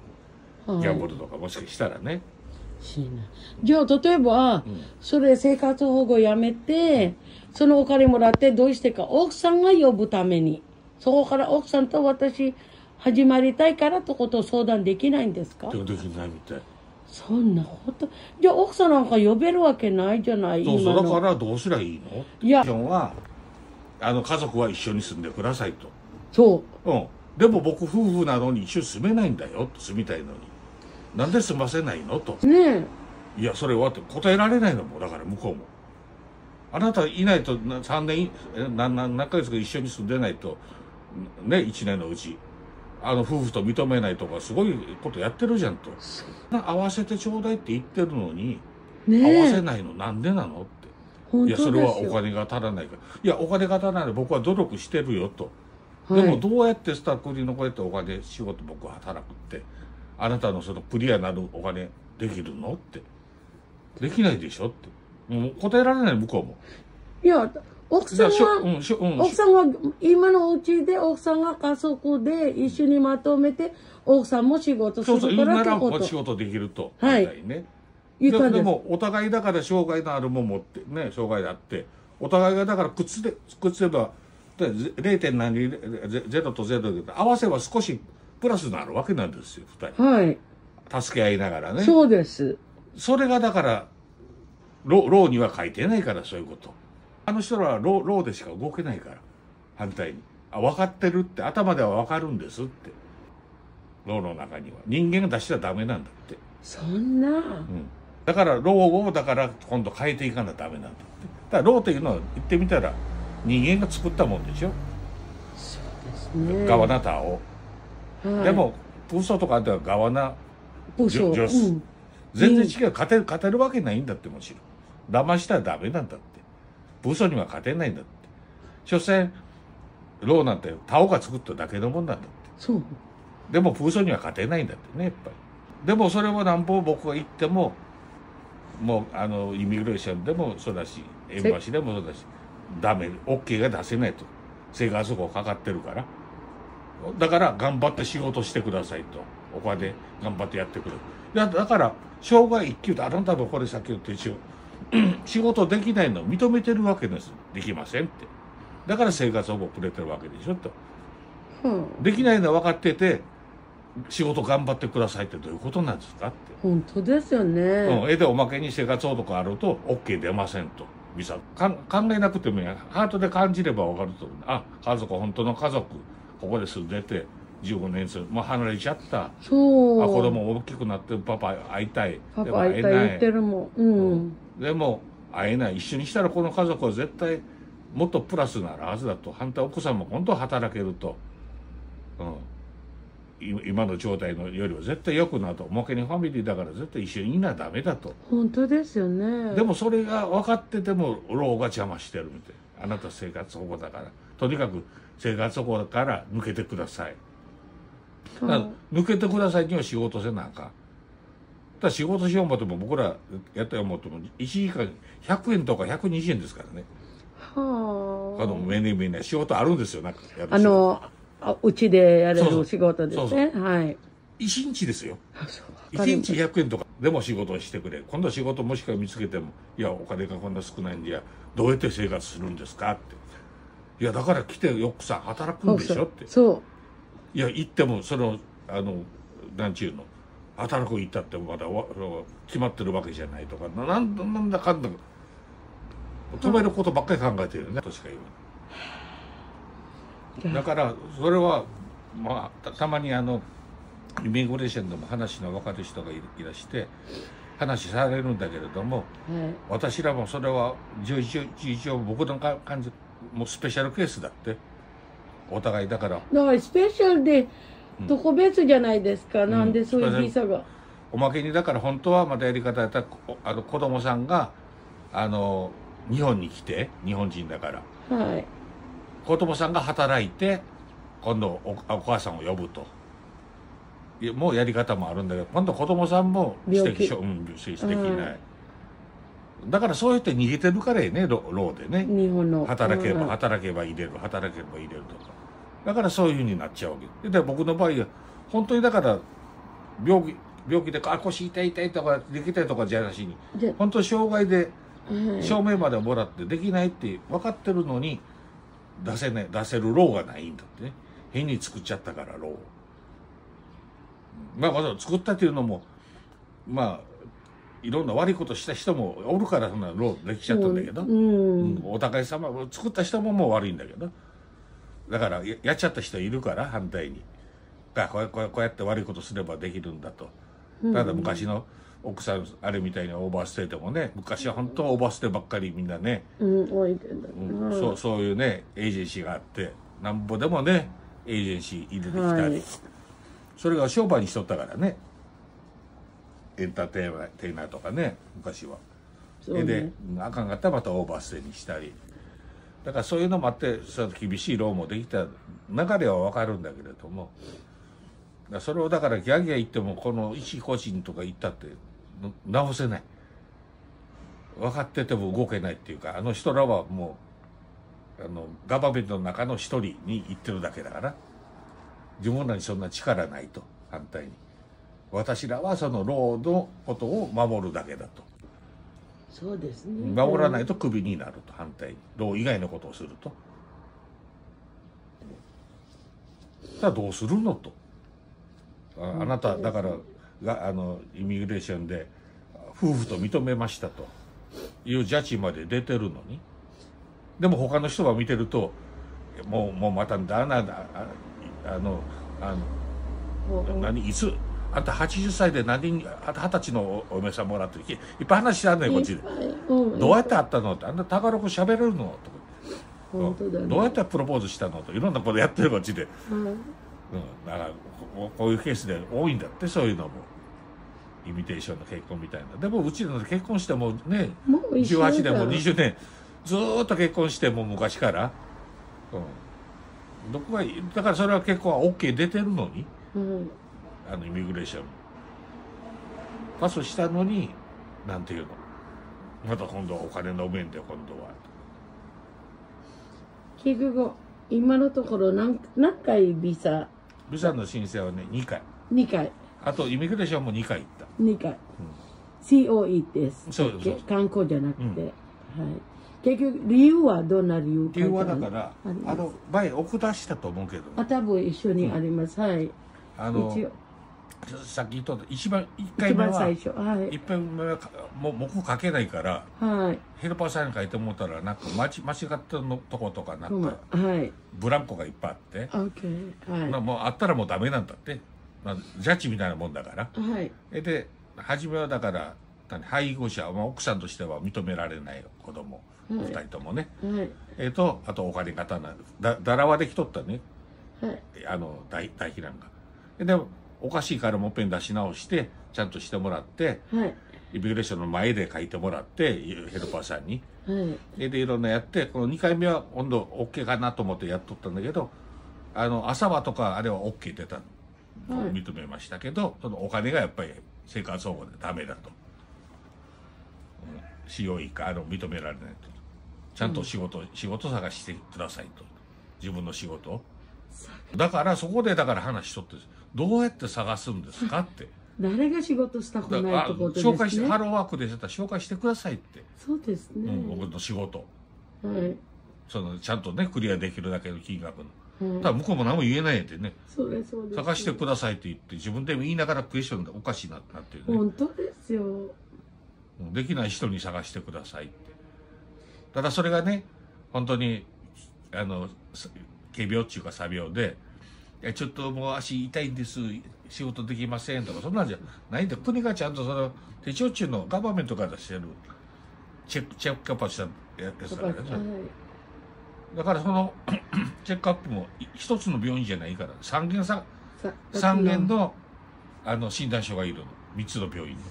ギャンブルとかもしかしたらね。じゃあ例えば、それ生活保護やめてそのお金もらってどうしてか奥さんが呼ぶために、そこから奥さんと私始まりたいからってことを相談できないんですか。できないみたい。そんなことじゃあ奥さんなんか呼べるわけないじゃない。そうだからどうすりゃいいの。いやは家族は一緒に住んでくださいと。そう。でも僕夫婦なのに一緒に住めないんだよと。住みたいのになんで住ませないのと。ねえ。いやそれはって答えられないのもだから向こうも。あなたいないと3年何ヶ月か一緒に住んでないとね、1年のうち。夫婦と認めないとか、すごいことやってるじゃんと。合わせてちょうだいって言ってるのに、合わせないのなんでなのって。いや、それはお金が足らないから。いや、お金が足らないで僕は努力してるよと。でもどうやってスタッフに残ってお金、仕事僕は働くって、あなたのそのクリアなるお金できるのって。できないでしょって。もう答えられない向こうも。いや、奥さんは今のうちで奥さんが家族で一緒にまとめて奥さんも仕事するからってこと。そうそう、今なら仕事できると。はい。ね。でもお互いだから障害のあるもん持ってね、障害があってお互いがだからくっつけば 0. 何0と0で合わせば少しプラスになるわけなんですよ、2人。はい。助け合いながらね。そうです。それがだからローには書いてないからそういうこと。あの人らはローでしか動けないから反対に分かってるって頭では分かるんですって。ローの中には人間が出しちゃダメなんだって。そんな。だからローをだから今度変えていかなダメなんだって。だからローというのは言ってみたら人間が作ったもんでしょ。そうですね。ガワナタを。でもプソとかではガワナジョス。全然違う。勝てるわけないんだってもちろん。騙したらダメなんだって。プソには勝てないんだって。所詮ローなんてタオが作っただけのもんなんだって。そう。でもプソには勝てないんだってね、やっぱり。でもそれはなんぼ僕が言ってももうイミグレーションでもそうだしエンバシーでもそうだしダメ OK が出せないと。生活保護かかってるから。だから頑張って仕事してくださいと。お金頑張ってやってくれ。だから障害1級であなたもこれ先言って一応仕事できないのを認めてるわけです。できませんって。だから生活保護くれてるわけでしょと。できないのは分かってて仕事頑張ってくださいってどういうことなんですかって。本当ですよね。でおまけに生活保護とかあると OK 出ませんと。ビザ考えなくてもいい。ハートで感じれば分かると思う。あ、家族本当の家族ここで住んでて15年もう離れちゃった。そう。子供大きくなってパパ会いたい。パパ会いたい言ってるもん。でも会えない。一緒にしたらこの家族は絶対もっとプラスなるはずだと。反対奥さんも今度働けると。今の状態のよりは絶対良くなると。おまけにファミリーだから絶対一緒にいなダメだと。本当ですよね。でもそれが分かっててもローが邪魔してるみたい。あなた生活保護だからとにかく生活保護から抜けてください。抜けてくださいには仕事せなあかん。だから仕事しよう思っても僕らやったよ思っても1時間100円とか120円ですからね。はあ。目に見えない仕事あるんですよ。なんかうちでやれる仕事ですね。はい。1日ですよ。1日100円とかでも仕事をしてくれ。今度は仕事もしか見つけてもいやお金がこんな少ないんでどうやって生活するんですかって。いやだから来てよくさ働くんでしょって。そう。いや行ってもなんちゅうの働く行ったってまだ決まってるわけじゃないとかなんだかんだ止めることばっかり考えてるよねとしか言わない。だからそれはまあたまにイミグレーションでも話の分かる人がいらして話されるんだけれども、私らもそれは一応僕の感じもうスペシャルケースだってお互いだからスペシャルで特別じゃないですか。なんでそういうビザがおまけにだから本当はまたやり方やったら子供さんが日本に来て日本人だから、はい、子供さんが働いて今度お母さんを呼ぶともうやり方もあるんだけど今度子供さんもできない、だからそうやって逃げてるからねローでね日本の働けば入れるとかだからそういうふうになっちゃうわけで僕の場合は本当にだから病気で腰痛いとかできたいとかじゃなしに本当障害で証明までもらってできないって分かってるのに出せるローがないんだってね。変に作っちゃったからロー。まあ作ったっていうのもまあいろんな悪いことした人もおるからそんなローできちゃったんだけど、お互い様作った人ももう悪いんだけどだからやっちゃった人いるから反対にこうやって悪いことすればできるんだと。ただ昔の奥さんあれみたいにオーバーステイでもね昔は本当はオーバーステイばっかりみんなね、そういうねエージェンシーがあってなんぼでもねエージェンシー入れてきたり、それが商売にしとったからね、エンターテイナーとかね昔は。であかんかったらまたオーバーステイにしたり、だからそういうのもあって厳しいローもできた流れは分かるんだけれども、それをだからギャギャ言ってもこの一個人とか言ったって直せない、分かってても動けないっていうか、あの人らはもうガバメントの中の一人に言ってるだけだから、自分らにそんな力ないと。反対に私らはそのローのことを守るだけだと。そうですね。守らないとクビになると。反対にロー以外のことをすると、さあどうするのと。あなただからイミグレーションで夫婦と認めましたというジャッジまで出てるのに、でも他の人が見てるともうまたいつあんた80歳で20歳のお嫁さんもらっていっぱい話してあんねんこっちで。どうやって会ったのって、あんた宝く喋れるのとか、どうやってプロポーズしたのといろんなことやってるこっちで。だからこういうケースで多いんだって、そういうのもイミテーションの結婚みたいな。でもうちの結婚してもね18年も20年ずーっと結婚しても昔から、どこがだからそれは結婚は OK 出てるのに、イミグレーションパスしたのに、なんていうの、また今度はお金の面で今度は結局今のところ何回ビザの申請はね2回。あとイミグレーションも2回行った。2回、COE です。そう観光じゃなくて、はい。結局理由はどんな理由？理由はだから前送出したと思うけど、多分一緒にあります。はい。さっき言った1回目は最初、1回目はもう僕書けないから、ヘルパーさんに書いてもらったらなんか間違ってるのとことかなんか、ブランコがいっぱいあって、もうあったらもうダメなんだって、ジャッジみたいなもんだから。で初めはだから配偶者、奥さんとしては認められない子供2人ともね、あとお金方だらわできとったね、大避難が。でもおかしいからもっぺん出し直してちゃんとしてもらって、イミグレーションの前で書いてもらってヘルパーさんに、でいろんなやって、この2回目は今度 OK かなと思ってやっとったんだけど、朝はとかあれは OK 出たの、認めましたけど、そのお金がやっぱり生活保護でダメだと、COE か認められないと、ちゃんと仕事探してくださいと、自分の仕事を。だからそこでだから話しとって、どうやって探すんですかって。誰が仕事したくないってことですね。紹介して、ハローワークでしたら紹介してくださいって。そうですね。僕の仕事。ちゃんとねクリアできるだけの金額の。ただ向こうも何も言えないんでね。探してくださいって言って自分でも言いながらクエスチョンでおかしいなっていうね。本当ですよ。できない人に探してくださいって。ただそれがね本当に仮病っていうか作病で、ちょっともう足痛いんです仕事できませんとかそんなんじゃないんで、国がちゃんとその手帳中のガバメントが出してるチェックアップしたやつだからね。だからそのチェックアップも一つの病院じゃないから3軒の診断書がいるの、3つの病院に。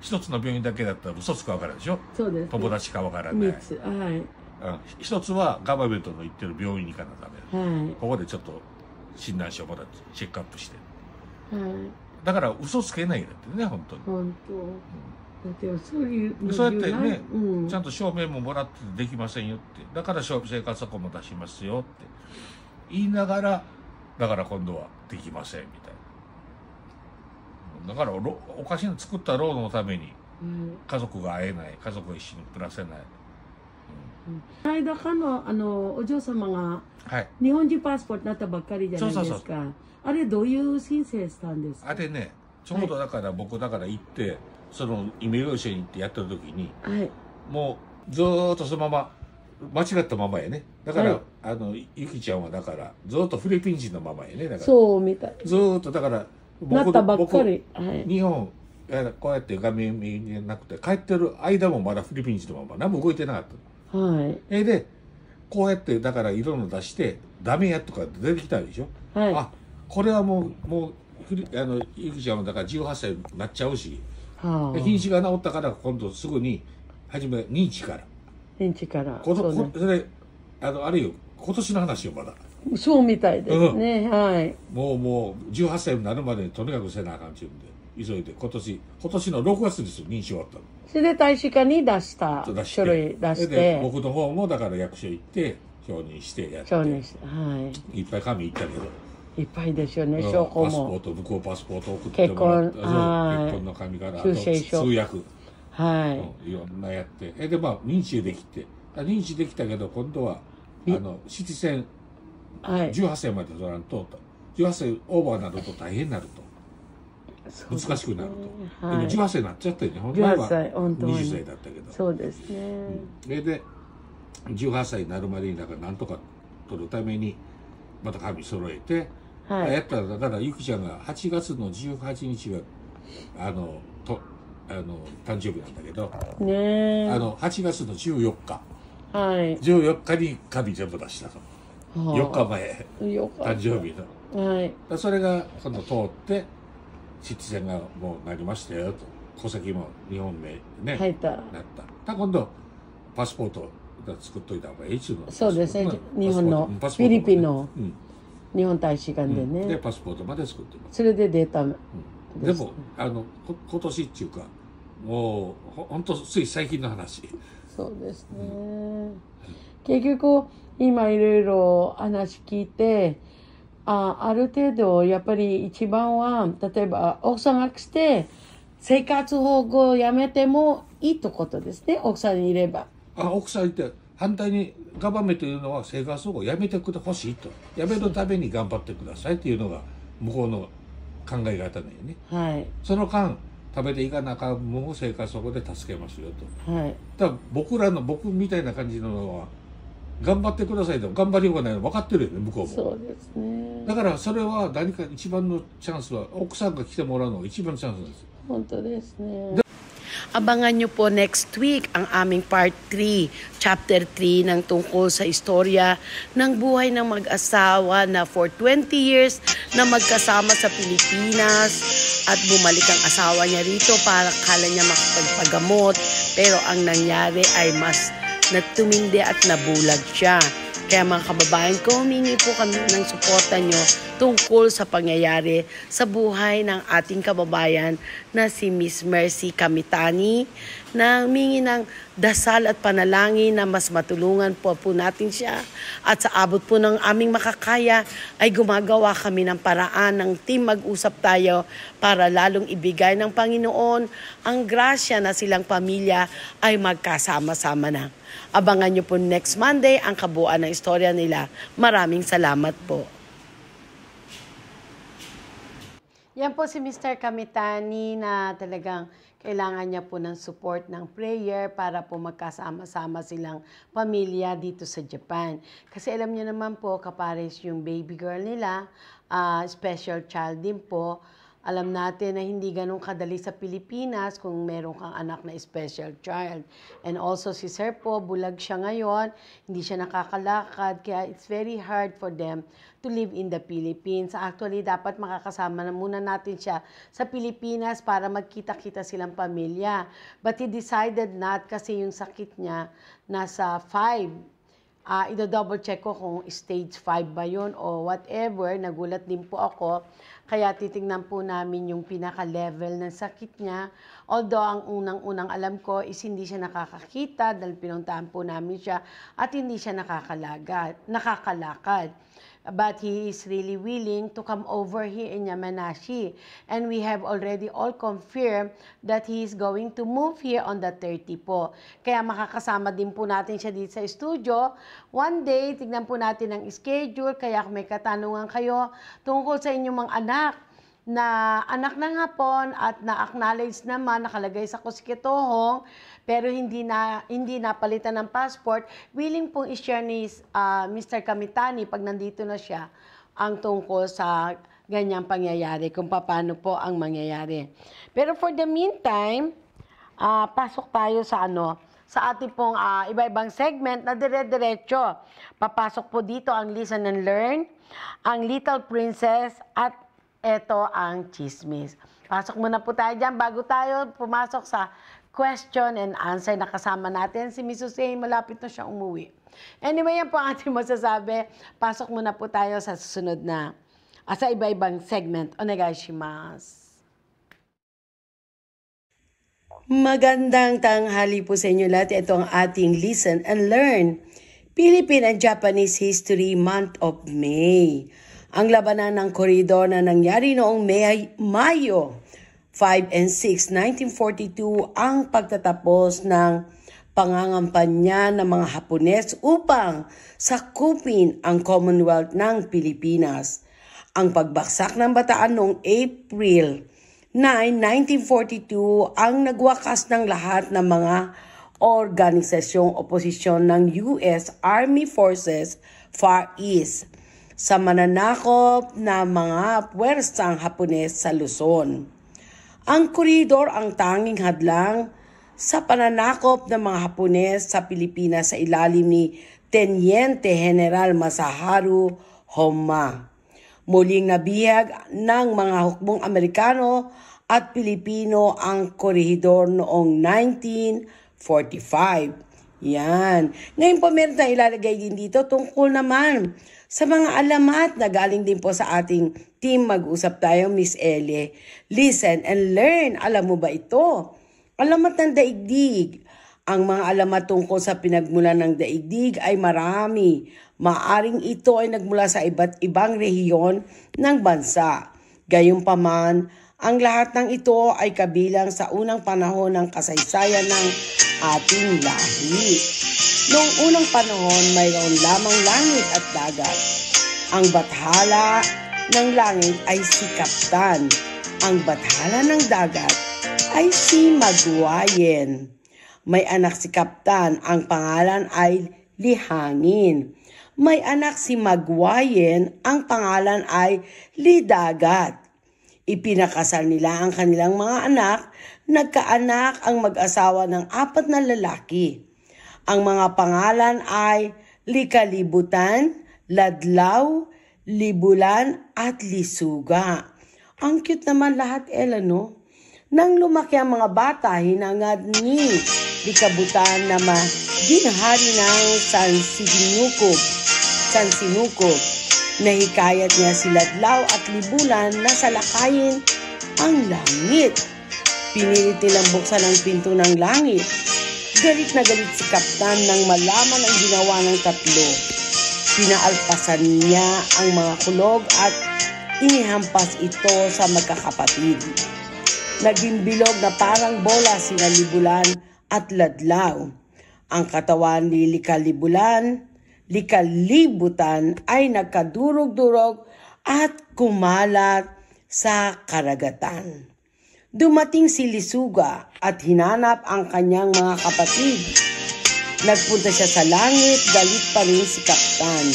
一つの病院だけだったら嘘つくわからんでしょ。友達かわからない。一つはガバメントの行ってる病院に行かなダメ、ここでちょっと診断書もらってチェックアップして、だから嘘つけないんだってね本当に。そうやってね、ちゃんと証明ももらってできませんよって、だから生活保護も出しますよって言いながら、だから今度はできませんみたいな。だからおかしいの作ったローのために家族が会えない、家族が一緒に暮らせない。間かのお嬢様が日本人パースポートになったばっかりじゃないですか。あれどういう申請したんですか？あれね、ちょうどだから僕だから行ってそのイミグレーションに行ってやってる時に、もうずーっとそのまま間違ったままやね。だからゆきちゃんはだからずーっとフィリピン人のままやね。だからそうみたい。ずーっとだからなったばっかり。日本こうやって画面見えなくて帰ってる間もまだフィリピン人のまま何も動いてなかった。でこうやってだから色の出してダメやとか出てきたでしょ、はい、あこれはもうゆきちゃんはだから18歳になっちゃうし、で瀕死が治ったから今度すぐに認知からそれあれよ今年の話よまだそうみたいですね、はい。もう18歳になるまでにとにかくせなあかんっていうんで急いで今年の6月ですよ認知終わったの。それで大使館に出した書類出してで僕の方もだから役所行って承認してやって、はい、いっぱい紙いったけどいっぱいですよね、証拠もパスポート向こうパスポート送ってもらって結婚の紙からあと通訳、はい、いろんなやってで認知できて認知できたけど今度は七選18歳まで取らんと18歳オーバーになると大変になると難しくなると、でも18歳になっちゃったよね、本来は20歳だったけど、そうですね、で18歳になるまでにだからなんとか取るためにまた紙揃えて、やったらだからゆきちゃんが8月の18日が誕生日なんだけど、8月の14日、14日に紙全部出したと。4日前誕生日の、それが今度通って出選がもうなりましたよと、戸籍も日本名ねなった。今度パスポート作っといた方がいいっちゅうの。そうですね、日本のフィリピンの日本大使館でね、でパスポートまで作ってます。それでデータでも今年っていうかもう本当つい最近の話。そうですね、結局今いろいろ話聞いて、ある程度やっぱり一番は例えば奥さんが来て生活保護をやめてもいいってことですね、奥さんにいれば。奥さんいて反対にガバメというのは生活保護をやめてほしいと、やめるために頑張ってくださいっていうのが向こうの考え方だよね、はい、その間食べていかなあかんもんを生活保護で助けますよと、はい、だから僕みたいな感じのは頑張ってくださいと頑張りようがないの分かってるよね向こうも。そうですね、だからそれは何か一番のチャンスは奥さんが来てもらうのが一番のチャンスなんです。本当ですね。Abangan nyo po next week ang aming part 3, chapter 3 ng tungkol sa istorya ng buhay ng mag-asawa na for 20 years na magkasama sa Pilipinas at bumalik ang asawa niya rito para kala niya makapagpagamot, pero ang nangyari ay mas natumindi at nabulag siya. Kaya mga kababayan ko, humingi po kami ng suporta nyo tungkol sa pangyayari sa buhay ng ating kababayan na si Miss Mercy Kamitani, na humingi ng dasal at panalangin na mas matulungan po natin siya. At sa abot po ng aming makakaya ay gumagawa kami ng paraan ng team Mag-usap Tayo para lalong ibigay ng Panginoon ang grasya na silang pamilya ay magkasama-sama na. Abangan nyo po next Monday ang kabuuan ng istorya nila. Maraming salamat po. Yan po si Mr. Kamitani na talagang kailangan niya po ng support ng prayer para po magkasama-sama silang pamilya dito sa Japan. Kasi alam niyo naman po, kapares yung baby girl nila, special child din po. Alam natin na hindi ganun kadali sa Pilipinas kung meron kang anak na special child. And also si Sir po, bulag siya ngayon, hindi siya nakakalakad, kaya it's very hard for them to live in the Philippines. Actually, dapat makakasama na muna natin siya sa Pilipinas para magkita-kita silang pamilya. But he decided not kasi yung sakit niya nasa 5. Ida-double check ko kung stage 5 ba yun o whatever. Nagulat din po ako. Kaya titingnan po namin yung pinaka-level ng sakit niya. Although ang unang-unang alam ko is hindi siya nakakakita dahil pinuntahan po namin siya at hindi siya nakakalakad. But he is really willing to come over here in Yamanashi. And we have already all confirmed that he is going to move here on the 30 po. Kaya makakasama din po natin siya dito sa studio. One day, tignan po natin ang schedule. Kaya kung may katanungan kayo tungkol sa inyong mga anak na anak ng Hapon at na-acknowledge naman, nakalagay sa kusikitohong, pero hindi napalitan ng passport, willing pong i-share ni Mr. Kamitani pag nandito na siya ang tungkol sa ganyang pangyayari, kung paano po ang mangyayari. Pero for the meantime, pasok tayo sa sa ating pong iba-ibang segment na dire-diretso. Papasok po dito ang Listen and Learn, ang Little Princess, at eto ang Chismis. Pasok muna po tayo dyan bago tayo pumasok sa question and answer na kasama natin si Miss Hussein. Malapit na siya umuwi. Anyway, yan po ang ating masasabi. Pasok muna po tayo sa susunod na sa iba-ibang segment. Onegaishimasu. Magandang tanghali po sa inyo lahat. Ito ang ating Listen and Learn, Philippine and Japanese History Month of May. Ang labanan ng koridor na nangyari noong Mayo 5 and 6, 1942 ang pagtatapos ng pangangampanya ng mga Hapones upang sakupin ang Commonwealth ng Pilipinas. Ang pagbaksak ng Bataan noong April 9, 1942 ang nagwakas ng lahat ng mga organisasyong oposisyon ng US Army Forces Far East sa mananakop na mga puwersang Hapones sa Luzon. Ang koridor ang tanging hadlang sa pananakop ng mga Hapones sa Pilipinas sa ilalim ni Teniente General Masaharu Homma. Muling nabihag ng mga hukbong Amerikano at Pilipino ang koridor noong 1945. Yan. Ngayon po meron tayong ilalagay din dito tungkol naman sa mga alamat na galing din po sa ating team Mag-usap Tayo, Miss Ele. Listen and learn. Alam mo ba ito? Alamat ng daigdig. Ang mga alamat tungkol sa pinagmulan ng daigdig ay marami. Maaring ito ay nagmula sa iba't ibang rehiyon ng bansa. Gayunpaman, ang lahat ng ito ay kabilang sa unang panahon ng kasaysayan ng ating lahi. Noong unang panahon, mayroon lamang langit at dagat. Ang bathala ng langit ay si Kaptan. Ang bathala ng dagat ay si Magwayen. May anak si Kaptan, ang pangalan ay Lihangin. May anak si Magwayen, ang pangalan ay Lidagat. Ipinakasal nila ang kanilang mga anak, nagkaanak ang mag-asawa ng 4 na lalaki. Ang mga pangalan ay Likalibutan, Ladlaw, Libulan at Lisuga. Ang cute naman lahat, Ella, no? Nang lumaki ang mga bata, hinangad ni Likabutan na maging hari ng Sansinukob. Nahikayat niya si Ladlaw at Libulan na salakayin ang langit. Pinilit nilang buksan ang pinto ng langit. Galit na galit si Kaptan nang malaman ang ginawa ng tatlo. Pinaalpasan niya ang mga kulog at inihampas ito sa magkakapatid. Naging bilog na parang bola sina Libulan at Ladlaw. Ang katawan ni Likalibutan ay nagkadurog-durog at kumalat sa karagatan. Dumating si Lisuga at hinanap ang kanyang mga kapatid. Nagpunta siya sa langit, galit pa rin si Kaptan.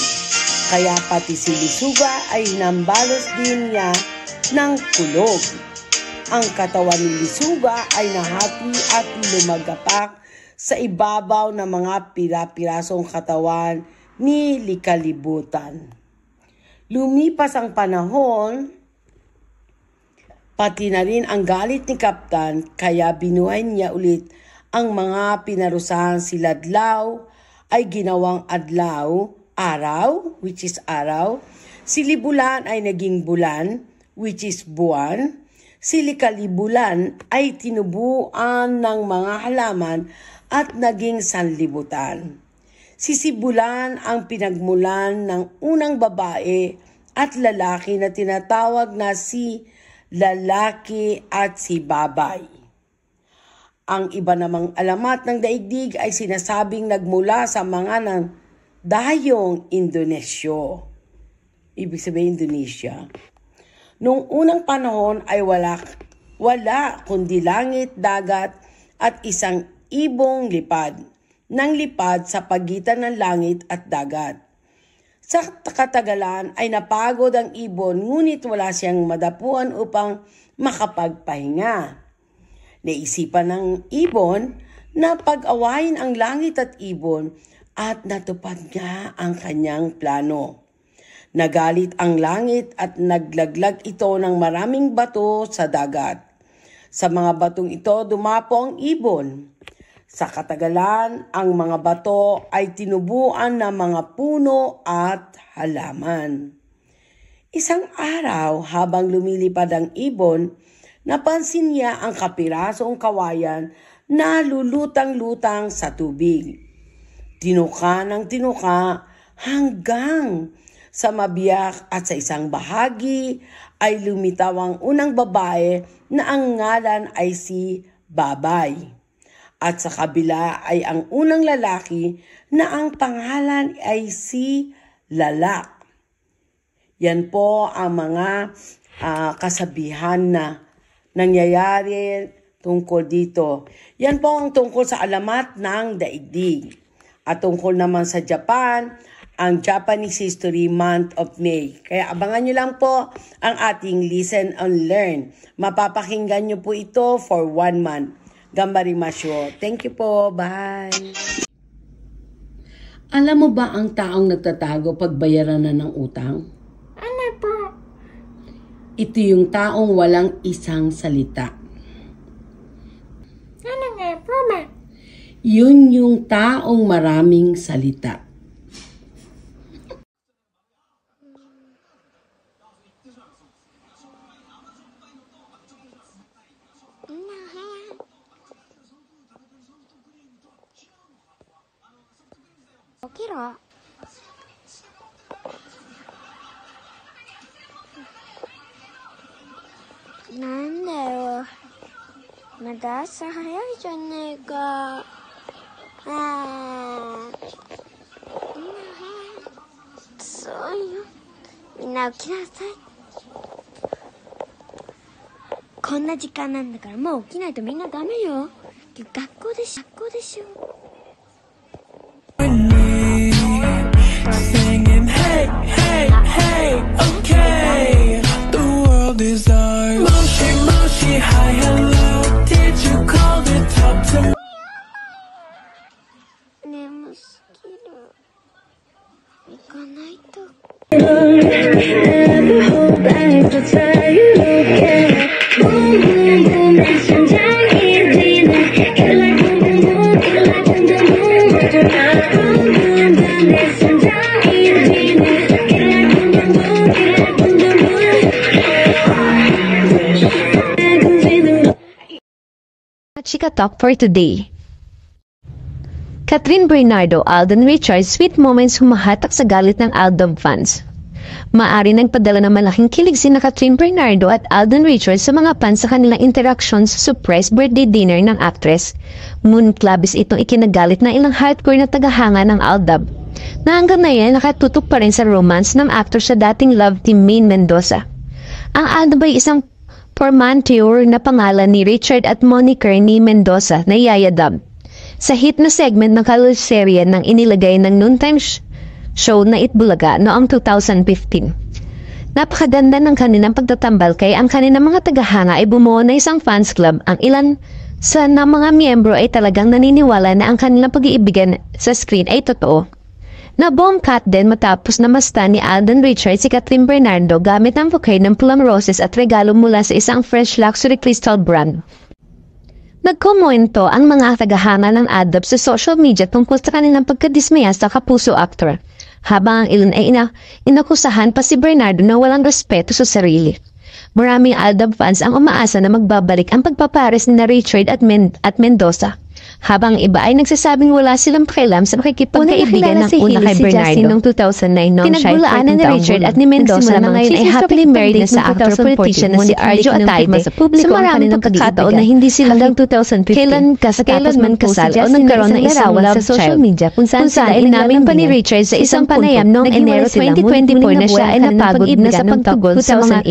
Kaya pati si Lisuga ay hinambalos din niya ng kulog. Ang katawan ni Lisuga ay nahati at lumagapak sa ibabaw ng mga pira-pirasong katawan ni Likalibutan. Lumipas ang panahon, pati na rin ang galit ni Kaptan, kaya binuhay niya ulit ang mga pinarusahan. Si Ladlaw ay ginawang araw, which is araw. Si Libulan ay naging bulan, which is buwan. Si Likalibulan ay tinubuan ng mga halaman at naging sanlibutan. Si Sibulan ang pinagmulan ng unang babae at lalaki na tinatawag na si lalaki at si babay. Ang iba namang alamat ng daigdig ay sinasabing nagmula sa mga ng dayong Indonesyo. Ibig sabihin Indonesia. Noong unang panahon ay wala kundi langit, dagat at isang ibong lipad sa pagitan ng langit at dagat. Sa katagalan ay napagod ang ibon ngunit wala siyang madapuan upang makapagpahinga. Naisipan ng ibon na pag-awayin ang langit at ibon at natupad niya ang kanyang plano. Nagalit ang langit at naglaglag ito ng maraming bato sa dagat. Sa mga batong ito dumapo ang ibon. Sa katagalan, ang mga bato ay tinubuan ng mga puno at halaman. Isang araw habang lumilipad ang ibon, napansin niya ang kapirasong kawayan na lulutang-lutang sa tubig. Tinuka ng tinuka hanggang sa mabiyak at sa isang bahagi ay lumitaw ang unang babae na ang ngalan ay si Babay. At sa kabila ay ang unang lalaki na ang pangalan ay si Lalak. Yan po ang mga kasabihan na nangyayari tungkol dito. Yan po ang tungkol sa alamat ng daigdig. At tungkol naman sa Japan, ang Japanese History Month of May. Kaya abangan nyo lang po ang ating Listen and Learn. Mapapakinggan nyo po ito for 1 month. Gambarimasyo. Thank you po. Bye. Alam mo ba ang taong nagtatago pag bayaran na ng utang? Ano po? Ito yung taong walang isang salita. Ano nga po ba? Yun yung taong maraming salita. Kira.なんだよ。まだ朝早いじゃねえか。そうよ。みんな起きなさい。こんな時間なんだからもう起きないとみんなダメよ。学校でしょ。Singing hey, hey, hey, okay. The world is ours. Moshi, moshi, hi, hello. Did you call to talk to me? 眠すぎる。行かないと。Chika Talk for today. Catherine Bernardo, Alden Richards, sweet moments humahatak sa galit ng Aldab fans. Maari nagpadala ng malaking kilig sina Catherine Bernardo at Alden Richards sa mga fans sa kanilang interaction sa surprise birthday dinner ng actress. Ngunit labis itong ikinagalit ng ilang hardcore na tagahanga ng Aldab, na hanggang ngayon nakatutok pa rin sa romance ng actor sa dating love team Maine Mendoza. Ang Aldab ay isang portmanteau na pangalan ni Richard at moniker ni Mendoza na Yaya Dab. Sa hit na segment ng kaloserye nang inilagay ng noontime show na Itbulaga noong 2015. Napakaganda ng kanilang pagtatambal kaya ang kanilang mga tagahanga ay bumuo na isang fans club. Ang ilan sa mga miyembro ay talagang naniniwala na ang kanilang pag-iibigan sa screen ay totoo. Na-bomb cut din matapos namasta ni Alden Richards si Catherine Bernardo gamit ang bouquet ng plum roses at regalo mula sa isang French luxury crystal brand. Nagkomento ang mga tagahanga ng Aldab sa social media tungkol sa kanilang pagkadismaya sa kapuso actor, habang ang ilan ay inakusahan pa si Bernardo na walang respeto sa sarili. Maraming Aldab fans ang umaasa na magbabalik ang pagpapares ni Richard at Mendoza, habang iba ay nagsasabing wala silang pakialam sa makikipagkaibigan ng una kay Bernardo noong 2009 noong pinagbulaan ni Richard at ni Mendoza na ngayon ay happily married na sa actor politician na si Arjo Atayde sa maraming pagkakataon na hindi sila hanggang 2015 kailan man kasal o nagkaroon ng isang love sa social media kung saan ay namin pa ni Richard sa isang panayam noong Enero 2024 na siya ay napagod na sa pagtugon sa mga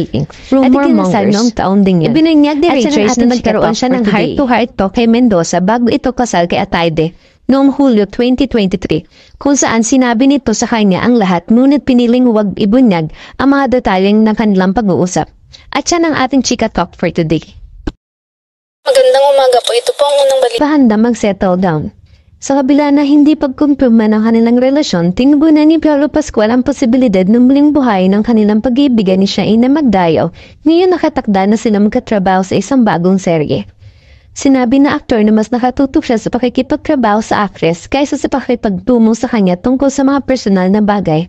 rumor mongers noong taon din yan. Ibinunyag ni Richard na nagkaroon siya ng heart-to-heart talk kay Mendoza bago ito kasal kay Atayde noong Hulyo 2023, kung saan sinabi nito sa kanya ang lahat ngunit piniling huwag ibunyag ang mga detalyeng ng kanilang pag-uusap. At yan ang ating Chika Talk for today. Magandang Magandang umaga po. Ito po ang unang balita. Pahanda mag-settle down. Sa kabila na hindi pagkumpirma ng kanilang relasyon, tinubunan ni Piolo Pascual ang posibilidad ng muling buhay ng kanilang pag-ibigan ni Shaina Magdayo. Ngayon nakatakda na sila magkatrabaho sa isang bagong serye. Sinabi na aktor na mas nakatutok siya sa pakikipagtrabaho sa actress kaysa sa pakipagtumo sa kanya tungkol sa mga personal na bagay.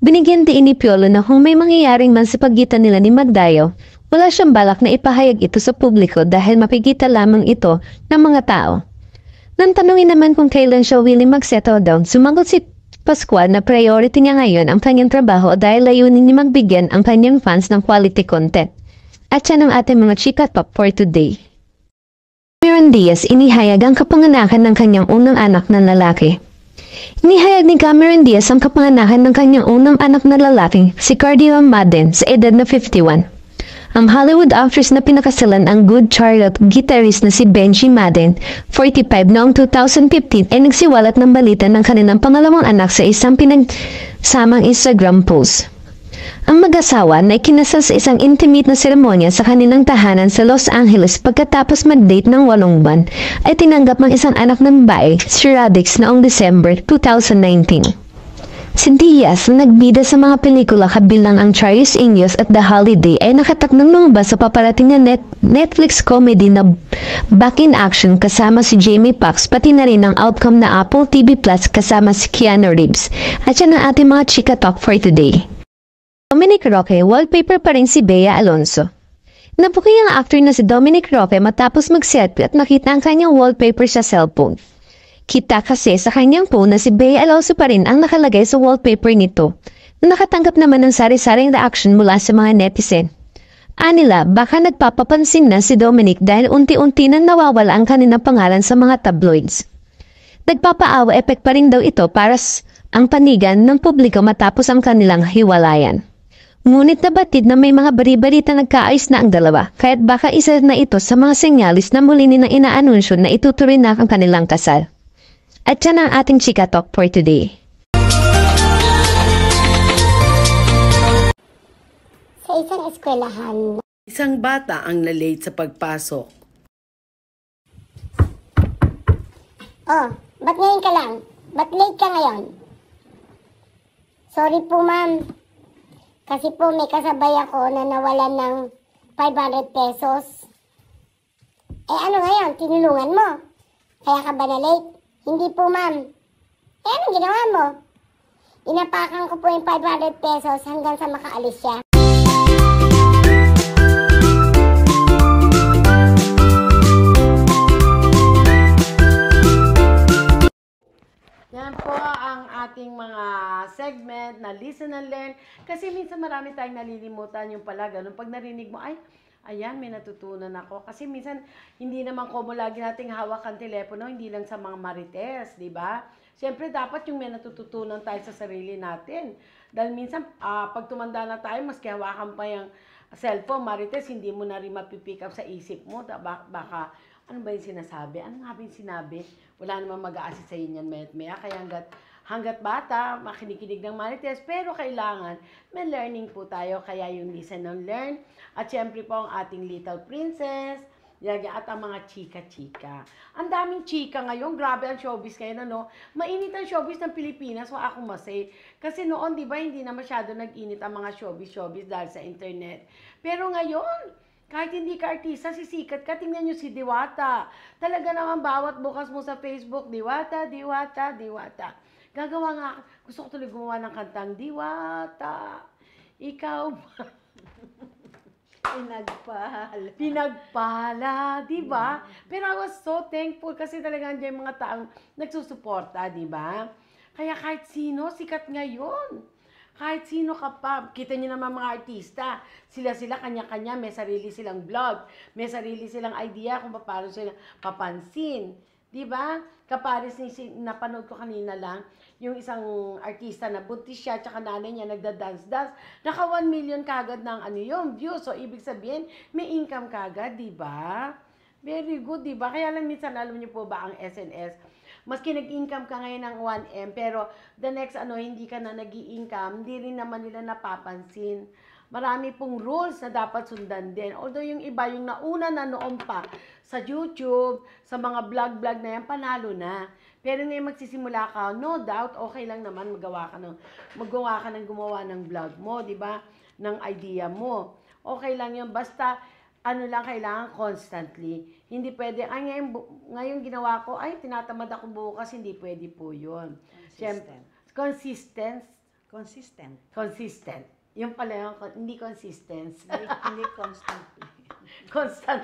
Binigyan din ni Piolo na kung may mangyayaring man sa pagitan nila ni Magdayo, wala siyang balak na ipahayag ito sa publiko dahil mapigita lamang ito ng mga tao. Nang tanungin naman kung kailan siya willing mag-settle down, sumagot si Pascual na priority niya ngayon ang kanyang trabaho dahil layunin niya magbigyan ang kanyang fans ng quality content. At siya ng ating mga chika top for today. Cameron Diaz inihayag ang kapanganakan ng kanyang unang anak na lalaki. Inihayag ni Cameron Diaz ang kapanganakan ng kanyang unang anak na lalaki, si Cardio Madden, sa edad na 51. Ang Hollywood actress na pinakasalan ang Good Charlotte guitarist na si Benji Madden, 45 noong 2015 ay nagsiwalat ng balita ng kanilang pangalawang anak sa isang pinagsamang Instagram post. Ang mag-asawa na ikinasal sa isang intimate na seremonya sa kanilang tahanan sa Los Angeles pagkatapos mag-date ng 8 buwan ay tinanggap ng isang anak ng babae, si Radix, noong December 2019. Si Diaz na nagbida sa mga pelikula kabilang ang Charlie's Angels at The Holiday ay nakatakdang lumabas sa paparating na Netflix comedy na Back in Action kasama si Jamie Foxx pati na rin ang outcome na Apple TV Plus kasama si Keanu Reeves. At yan ang ating mga chika talk for today. Dominic Roque, wallpaper pa rin si Bea Alonzo. Napuki ang actor na si Dominic Roque matapos mag-selfie at nakita ang kanyang wallpaper sa cellphone. Kita kasi sa kanyang phone na si Bea Alonzo pa rin ang nakalagay sa wallpaper nito, na nakatanggap naman ng sari-saring reaction mula sa mga netizen. Anila, baka nagpapapansin na si Dominic dahil unti-unti nang nawawala ang kanilang pangalan sa mga tabloids. Nagpapaawa effect pa rin daw ito para ang panigan ng publiko matapos ang kanilang hiwalayan. Ngunit nabatid na may mga bari-barita nagkaayos na ang dalawa, kaya't baka isa na ito sa mga senyalis na muli nilang inaanunsyo na itutuloy na ang kanilang kasal. At yan ang ating chika talk for today. Sa isang eskwelahan, isang bata ang na-late sa pagpasok. Oh, ba't ngayon ka lang? Ba't late ka ngayon? Sorry po, ma'am. Kasi po may kasabay ako na nawalan ng 500 pesos. Eh ano ngayon? Tinulungan mo? Kaya ka ba na late? Hindi po, ma'am. Eh, anong ginawa mo? Inapakan ko po yung 500 pesos hanggang sa makaalis siya. Yan po ang ating mga segment na listen and learn. Kasi minsan marami tayong nalilimutan yung pala. Ganun, pag narinig mo, ay, ayan, may natutunan ako. Kasi minsan, hindi naman komo lagi nating hawak ang telepono, hindi lang sa mga marites, di ba? Siyempre, dapat yung may natututunan tayo sa sarili natin. Dahil minsan, pag tumanda na tayo, maski hawakan pa yung cellphone, marites, hindi mo na rin mapipick up sa isip mo. Baka, ano ba yung sinasabi? Ano nga ba yung sinabi? Wala namang mag-a-assist sa inyo maya. Kaya hanggat bata, makinikinig ng marites, pero kailangan may learning po tayo, kaya yung listen and learn. At syempre po ang ating Little Princess, at ang mga chika-chika. Ang daming chika ngayon, grabe ang showbiz ngayon, ano? Mainit ang showbiz ng Pilipinas, so ako masay. Kasi noon, di ba, hindi na masyado nag-init ang mga showbiz dahil sa internet. Pero ngayon, kahit hindi ka artista, sisikat ka, tingnan nyo si Diwata. Talaga naman bawat bukas mo sa Facebook, Diwata, Diwata, Diwata. Gagawa nga, gusto ko tuloy gumawa ng kantang, Diwata, ikaw ba? Pinagpala, di ba? Pero I was so thankful kasi talaga andyan yung mga taong nagsusuporta, di ba? Kaya kahit sino, sikat ngayon. Kahit sino ka pa, kita niyo naman mga artista, sila kanya-kanya, may sarili silang vlog, may sarili silang idea kung paano sila papansin. Di ba? Kapares ni napanood ko kanina lang, yung isang artista na buntis siya, tsaka nanay niya nagda-dance-dance, naka 1 million kagad ng views. So, ibig sabihin, may income kagad, di ba? Very good, di ba? Kaya lang minsan, alam niyo po ba ang SNS, maski nag-income ka ngayon ng 1M, pero the next, hindi ka na nag-i-income, hindi rin naman nila napapansin. marami pong rules na dapat sundan din. Although yung iba, yung nauna na noon pa sa YouTube, sa mga vlog-vlog na yan, panalo na. Pero ngayon magsisimula ka, no doubt, okay lang naman magawa ka ng gumawa ng vlog mo, di ba? Ng idea mo. Okay lang yun, basta ano lang kailangan constantly. Hindi pwede, ngayon ginawa ko, tinatamad ako bukas, hindi pwede po yun. Consistent. Yung pala yung, hindi consistent. Hindi constantly. Constant.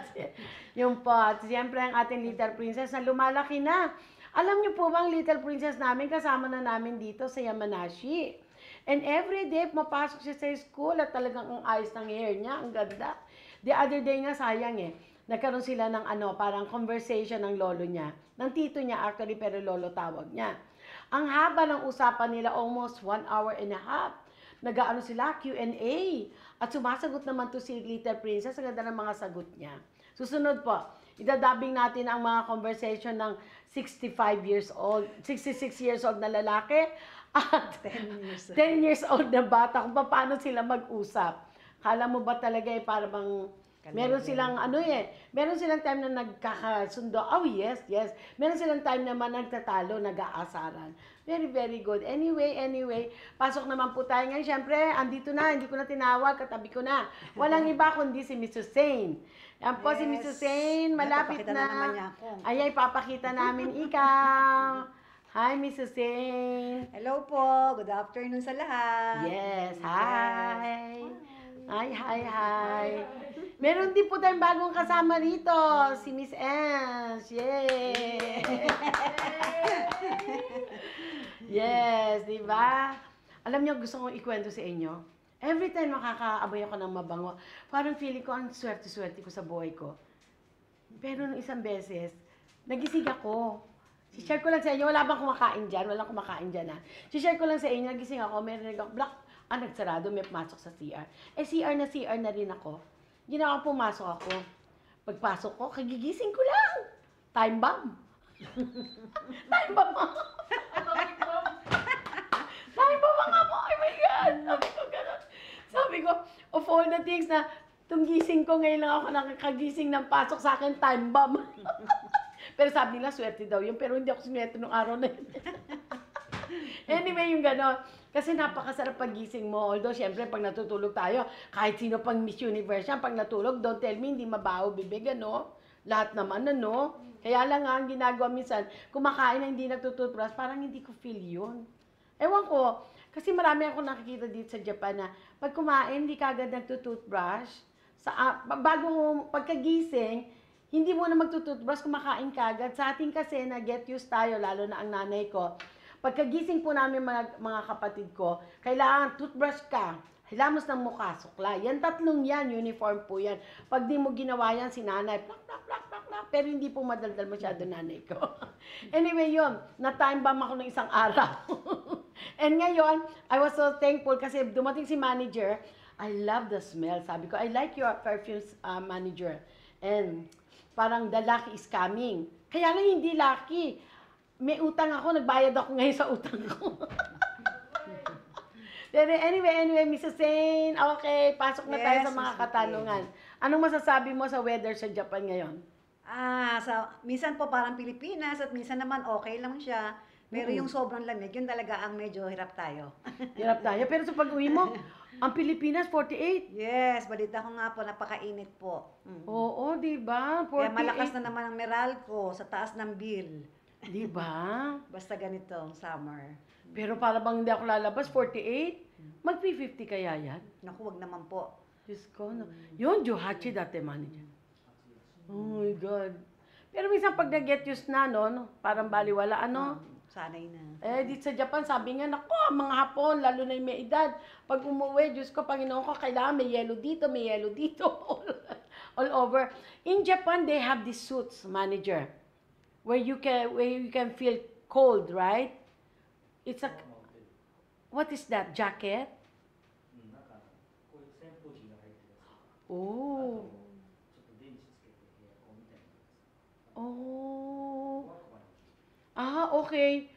Yung po, at siyempre ang ating Little Princess na lumalaki na. Alam niyo po ba ang Little Princess namin, kasama na namin dito sa Yamanashi. And every day, mapasok siya sa school at talagang ang ayos ng hair niya, ang ganda. The other day nga, sayang nagkaroon sila ng parang conversation ng lolo niya. Ng tito niya actually, pero lolo tawag niya. Ang haba ng usapan nila, almost 1 hour and a half. Nag-aano sila, Q&A. At sumasagot naman to si Little Princess, ang ganda ng mga sagot niya. Susunod po, idadabing natin ang mga conversation ng 66 years old na lalaki at 10 years old na bata kung paano sila mag-usap. Kala mo ba talaga para bang meron silang meron silang time na nagkakasundo. Oh yes. Meron silang time naman nagtatalo, nag-aasaran. Very, very good. Anyway, pasok naman po tayo ngayon. Siyempre, andito na, hindi ko na tinawag, katabi ko na. Walang iba kundi si Miss Hussein. Yan po si Miss Hussein, malapit na. naman niya ako. Ay, papakita namin ikaw. Hi, Miss Hussein. Hello po. Good afternoon sa lahat. Yes, hi. Hi. Meron din po tayong bagong kasama rito, si Miss Ange. Yay! Yes, di ba? Alam niyo, gusto kong ikwento sa inyo. Every time makakaamoy ako ng mabango, parang feeling ko ang swerte-swerte ko sa buhay ko. Pero nung isang beses, nagising ako. Si-share ko lang sa inyo, wala bang kumakain dyan? Walang kumakain dyan, ha? Si-share ko lang sa inyo, nagising ako, meron ako, nagsarado, may pumasok sa CR. CR na rin ako. Ginawa, pumasok ako. Pagpasok ko, kagigising ko lang. Time bomb. Time bomb ako. Time bomb ako. Oh my God. Sabi ko gano'n. Sabi ko, of all the things na, itong gising ko, ngayon lang ako nakakagising ng pasok sa akin, time bomb. Pero sabi nila, swerte daw yun. Pero hindi ako swerte nung araw na yun. Anyway, yung gano'n. Kasi napakasarap pagising mo. Although, syempre, pag natutulog tayo, kahit sino pang Miss Universe yan, pag natulog, don't tell me, hindi mabaho bibig, ano? Lahat naman, ano? Kaya lang nga, ang ginagawa minsan, kumakain na hindi nagtututbrush, parang hindi ko feel yun. Ewan ko, kasi marami akong nakikita dito sa Japan na pag kumain, hindi kagad nagtututbrush. Bago pagkagising, hindi mo na magtututbrush, kumakain kagad. Sa atin kasi, na-get used tayo, lalo na ang nanay ko. Pagkagising po namin mga kapatid ko, kailangan toothbrush ka, hilamos ng mukha, sukla. Yan tatlong yan, uniform po yan. Pag di mo ginawa yan, si nanay, plak. Pero hindi po madaldal masyado nanay ko. Anyway, yun, na-time bomb ako ng isang araw. And ngayon, I was so thankful kasi dumating si manager, I love the smell. Sabi ko, I like your perfumes, manager. And parang the lucky is coming. Kaya lang hindi lucky. May utang ako, nagbayad ako ngayon sa utang ko. Pero anyway, Mrs. Zane, okay, pasok na tayo sa mga katanungan. Anong masasabi mo sa weather sa Japan ngayon? Minsan po parang Pilipinas at minsan naman okay lang siya. Pero yung sobrang lamig, yun talaga ang medyo hirap tayo. Hirap tayo. Pero sa pag-uwi mo, ang Pilipinas, 48. Yes, balita ko nga po, napakainit po. Oo, di ba? 48. Kaya malakas na naman ang Meralco sa taas ng bill. Di ba? Basta ganito ang summer. Pero para bang hindi ako lalabas, 48? Mag-50 kaya yan? Naku, wag naman po. Diyos ko, no. Yun, Johachi dati manager. Oh my God. Pero minsan pag nag-get used na, no, parang baliwala, ano? Sanay na. Dito sa Japan, sabi nga, naku, mga Hapon, lalo na yung may edad, pag umuwi, Diyos ko, Panginoon ko, kailangan may yellow dito, all over. In Japan, they have these suits, manager, where you can feel cold, right? It's a, what is that, jacket? Oh. Oh. Okay.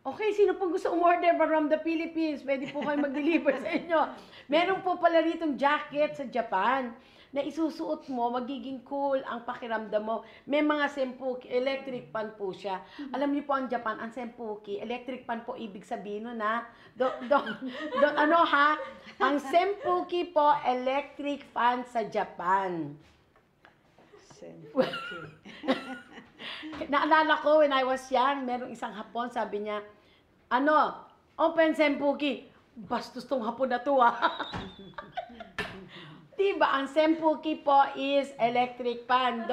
Okay, sino pong gusto umorder from the Philippines? Pwede po kayo mag-deliver sa inyo. Meron po pala ritong jacket sa Japan na isusuot mo, magiging cool ang pakiramdam mo. May mga senpuki, electric fan po siya. Alam niyo po ang Japan, ang senpuki, electric fan po ibig sabihin nun ha. Ano ha? Ang senpuki po, electric fan sa Japan. Naalala ko when I was young, merong isang Hapon, sabi niya, open senpuki. Bastos tong Hapon na to Diba, ang senpuki po is electric fan.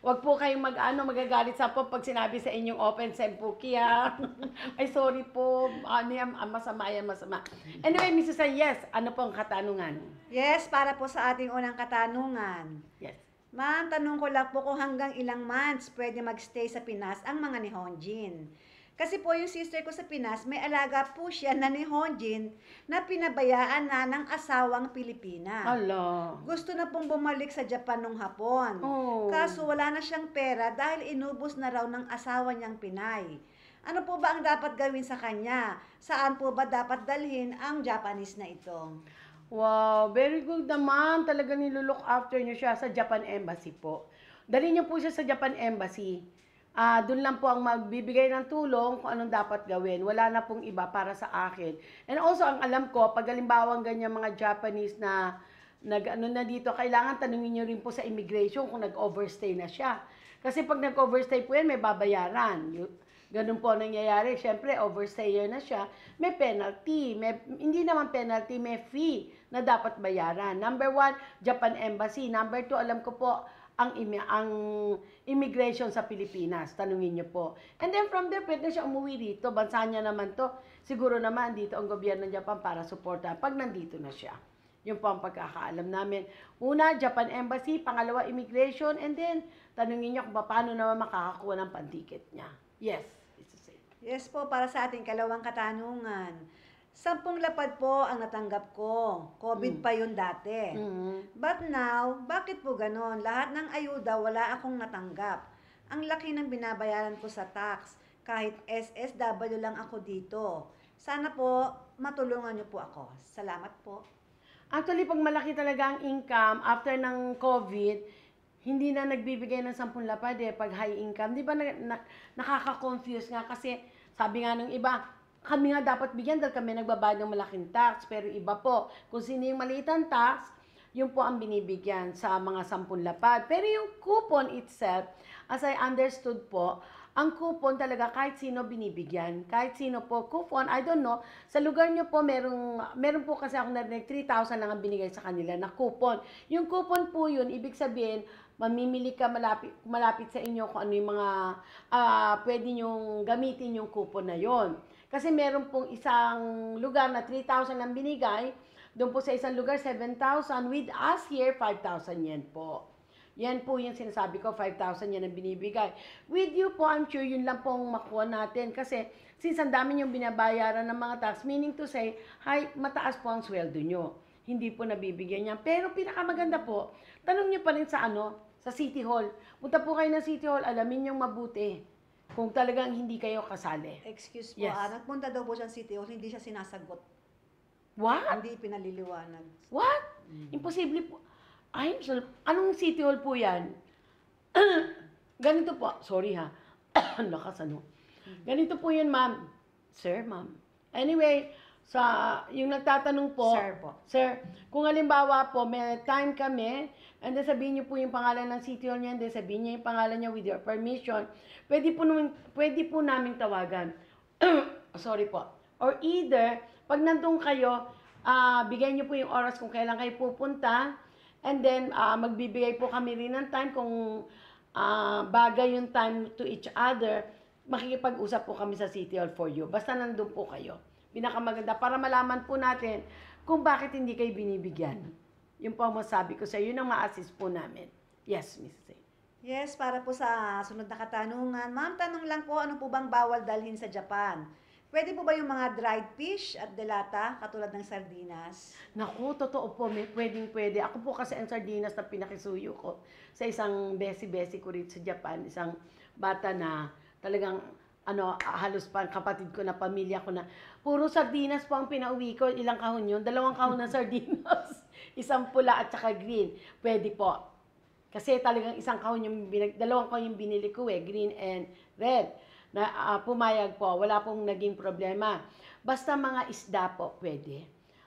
Wag po kayong magagalit sa po pag sinabi sa inyong open senpuki ha. Ay, sorry po. Masama yan, masama. Anyway, Mrs. San, yes, ano po ang katanungan? Yes, para po sa ating unang katanungan. Yes. Ma'am, tanong ko lang po kung hanggang ilang months pwede magstay sa Pinas ang mga Nihonjin. Kasi po yung sister ko sa Pinas, may alaga po siya na Nihonjin na pinabayaan na ng asawang Pilipina. Hala. Gusto na pong bumalik sa Japan nung hapon. Oh. Kaso wala na siyang pera dahil inubos na raw ng asawa niyang Pinay. Ano po ba ang dapat gawin sa kanya? Saan po ba dapat dalhin ang Japanese na ito? Wow, very good naman. Talaga nilulook after niyo siya sa Japan Embassy po. Dali niyo po siya sa Japan Embassy. Doon lang po ang magbibigay ng tulong kung anong dapat gawin. Wala na pong iba para sa akin. And also, ang alam ko, pag halimbawang ganyan mga Japanese na na dito, kailangan tanungin niyo rin po sa immigration kung nag-overstay na siya. Kasi pag nag-overstay po yan, may babayaran. Ganun po nangyayari. Siyempre, overstayer na siya. May penalty. Hindi naman penalty, may fee na dapat bayaran. Number 1, Japan Embassy. Number 2, alam ko po, ang immigration sa Pilipinas. Tanungin niyo po. And then from there, pwede siya umuwi dito. Bansa niya naman to. Siguro naman dito ang gobyerno ng Japan para suportahan pag nandito na siya. Yun po ang pagkakaalam namin. Una, Japan Embassy. Pangalawa, immigration. And then, tanungin niyo kung paano naman makakakuha ng pantiket niya. Yes, it's the same. Yes po, para sa ating kalawang katanungan. 10 lapad po ang natanggap ko. COVID pa yun dati. But now, bakit po ganon? Lahat ng ayuda, wala akong natanggap. Ang laki ng binabayaran ko sa tax. Kahit SSW lang ako dito. Sana po, matulungan niyo po ako. Salamat po. Actually, pag malaki talaga ang income after ng COVID, hindi na nagbibigay ng 10 lapad pag high income. Di ba nakaka-confuse nga kasi sabi nga ng iba, kami nga dapat bigyan dahil kami nagbabayad ng malaking tax. Pero iba po, kung sino yung maliitan tax, yun po ang binibigyan sa mga 10 lapad. Pero yung coupon itself, as I understood po, ang coupon talaga kahit sino binibigyan. Kahit sino po, coupon, I don't know. Sa lugar nyo po, meron po kasi ako narinig, 3,000 lang ang binigay sa kanila na coupon. Yung coupon po yun, ibig sabihin, mamimili ka malapit sa inyo kung ano yung mga pwede nyong gamitin yung coupon na yon. Kasi meron pong isang lugar na 3,000 ang binigay, doon po sa isang lugar 7,000, with us here 5,000 yen po. Yan po yung sinasabi ko, 5,000 yan ang binibigay. With you po, I'm sure yun lang pong makuha natin. Kasi since ang dami yung binabayaran ng mga tax, meaning to say, mataas po ang sweldo nyo. Hindi po nabibigyan niya. Pero pinakamaganda po, tanong niyo pa rin sa sa City Hall. Punta po kayo ng City Hall, alamin niyong mabuti kung talagang hindi kayo kasali. Excuse po, Yes. nagpunta daw po siya sa City Hall, hindi siya sinasagot. What? Hindi pinaliliwanag. What? Imposible po. Anong City Hall po yan? Ganito po. Sorry ha. Lakas Ganito po yun, ma'am. Sir, ma'am. Anyway, yung nagtatanong po. Sir po. Sir, kung halimbawa po, may time kami, and then sabihin niyo po yung pangalan ng City Hall niya, and then sabihin niya yung pangalan niya with your permission, pwede po namin tawagan. Sorry po. Or either, pag nandun kayo, bigay niyo po yung oras kung kailan kayo pupunta, and then, magbibigay po kami rin ng time kung bagay yung time to each other, makikipag-usap po kami sa City Hall for you. Basta nandun po kayo. Pinakamaganda para malaman po natin kung bakit hindi kayo binibigyan. Yun po ang masabi ko sa iyo, yun ang ma-assist po namin. Yes, Mrs. A. Yes, para po sa sunod na katanungan. Ma'am, tanong lang po, ano po bang bawal dalhin sa Japan? Pwede po ba yung mga dried fish at delata, katulad ng sardinas? Naku, totoo po, pwede. Ako po kasi ang sardinas na pinakisuyo ko sa isang besi-besi ko rin sa Japan, isang bata na talagang halos pa kapatid ko na, pamilya ko na. Puro sardinas po ang pinauwi ko. Ilang kahon yun? 2 kahon ng sardinas. Isang pula at saka green. Pwede po. Kasi talagang 1 kahon yung 2 kahon yung binili ko green and red. Na pumayag po. Wala pong naging problema. Basta mga isda po pwede.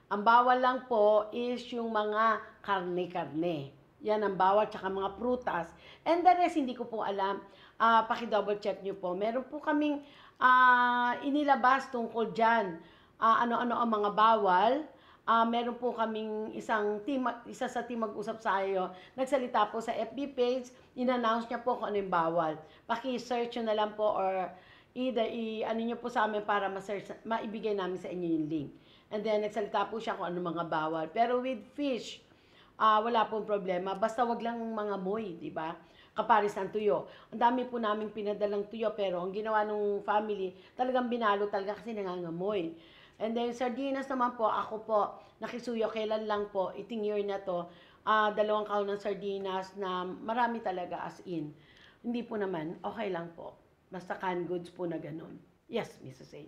Ang bawal lang po is yung mga karne-karne. Yan ang bawal, tsaka mga prutas. And the rest, hindi ko po alam. Paki-double check nyo po. Meron po kaming inilabas tungkol dyan. Ano-ano ang mga bawal. Meron po kaming isa sa team mag-usap sa iyo. Nagsalita po sa FB page. In-announce niya po kung ano yung bawal. Paki-search nyo na lang po or either ano nyo po sa amin para maibigay namin sa inyo yung link. And then, nagsalita po siya kung ano mga bawal. Pero with fish, wala pong problema. Basta wag lang mga moy, di ba? Kaparis ng tuyo. Ang dami po namin pinadalang tuyo, pero ang ginawa ng family, talagang binalo talaga kasi nangangamoy. And then, sardinas naman po, ako po, nakisuyo, kailan lang po, iting year na to, 2 kahon ng sardinas na marami talaga as in. Hindi po naman, okay lang po. Basta canned goods po na ganun. Yes, Mrs. A.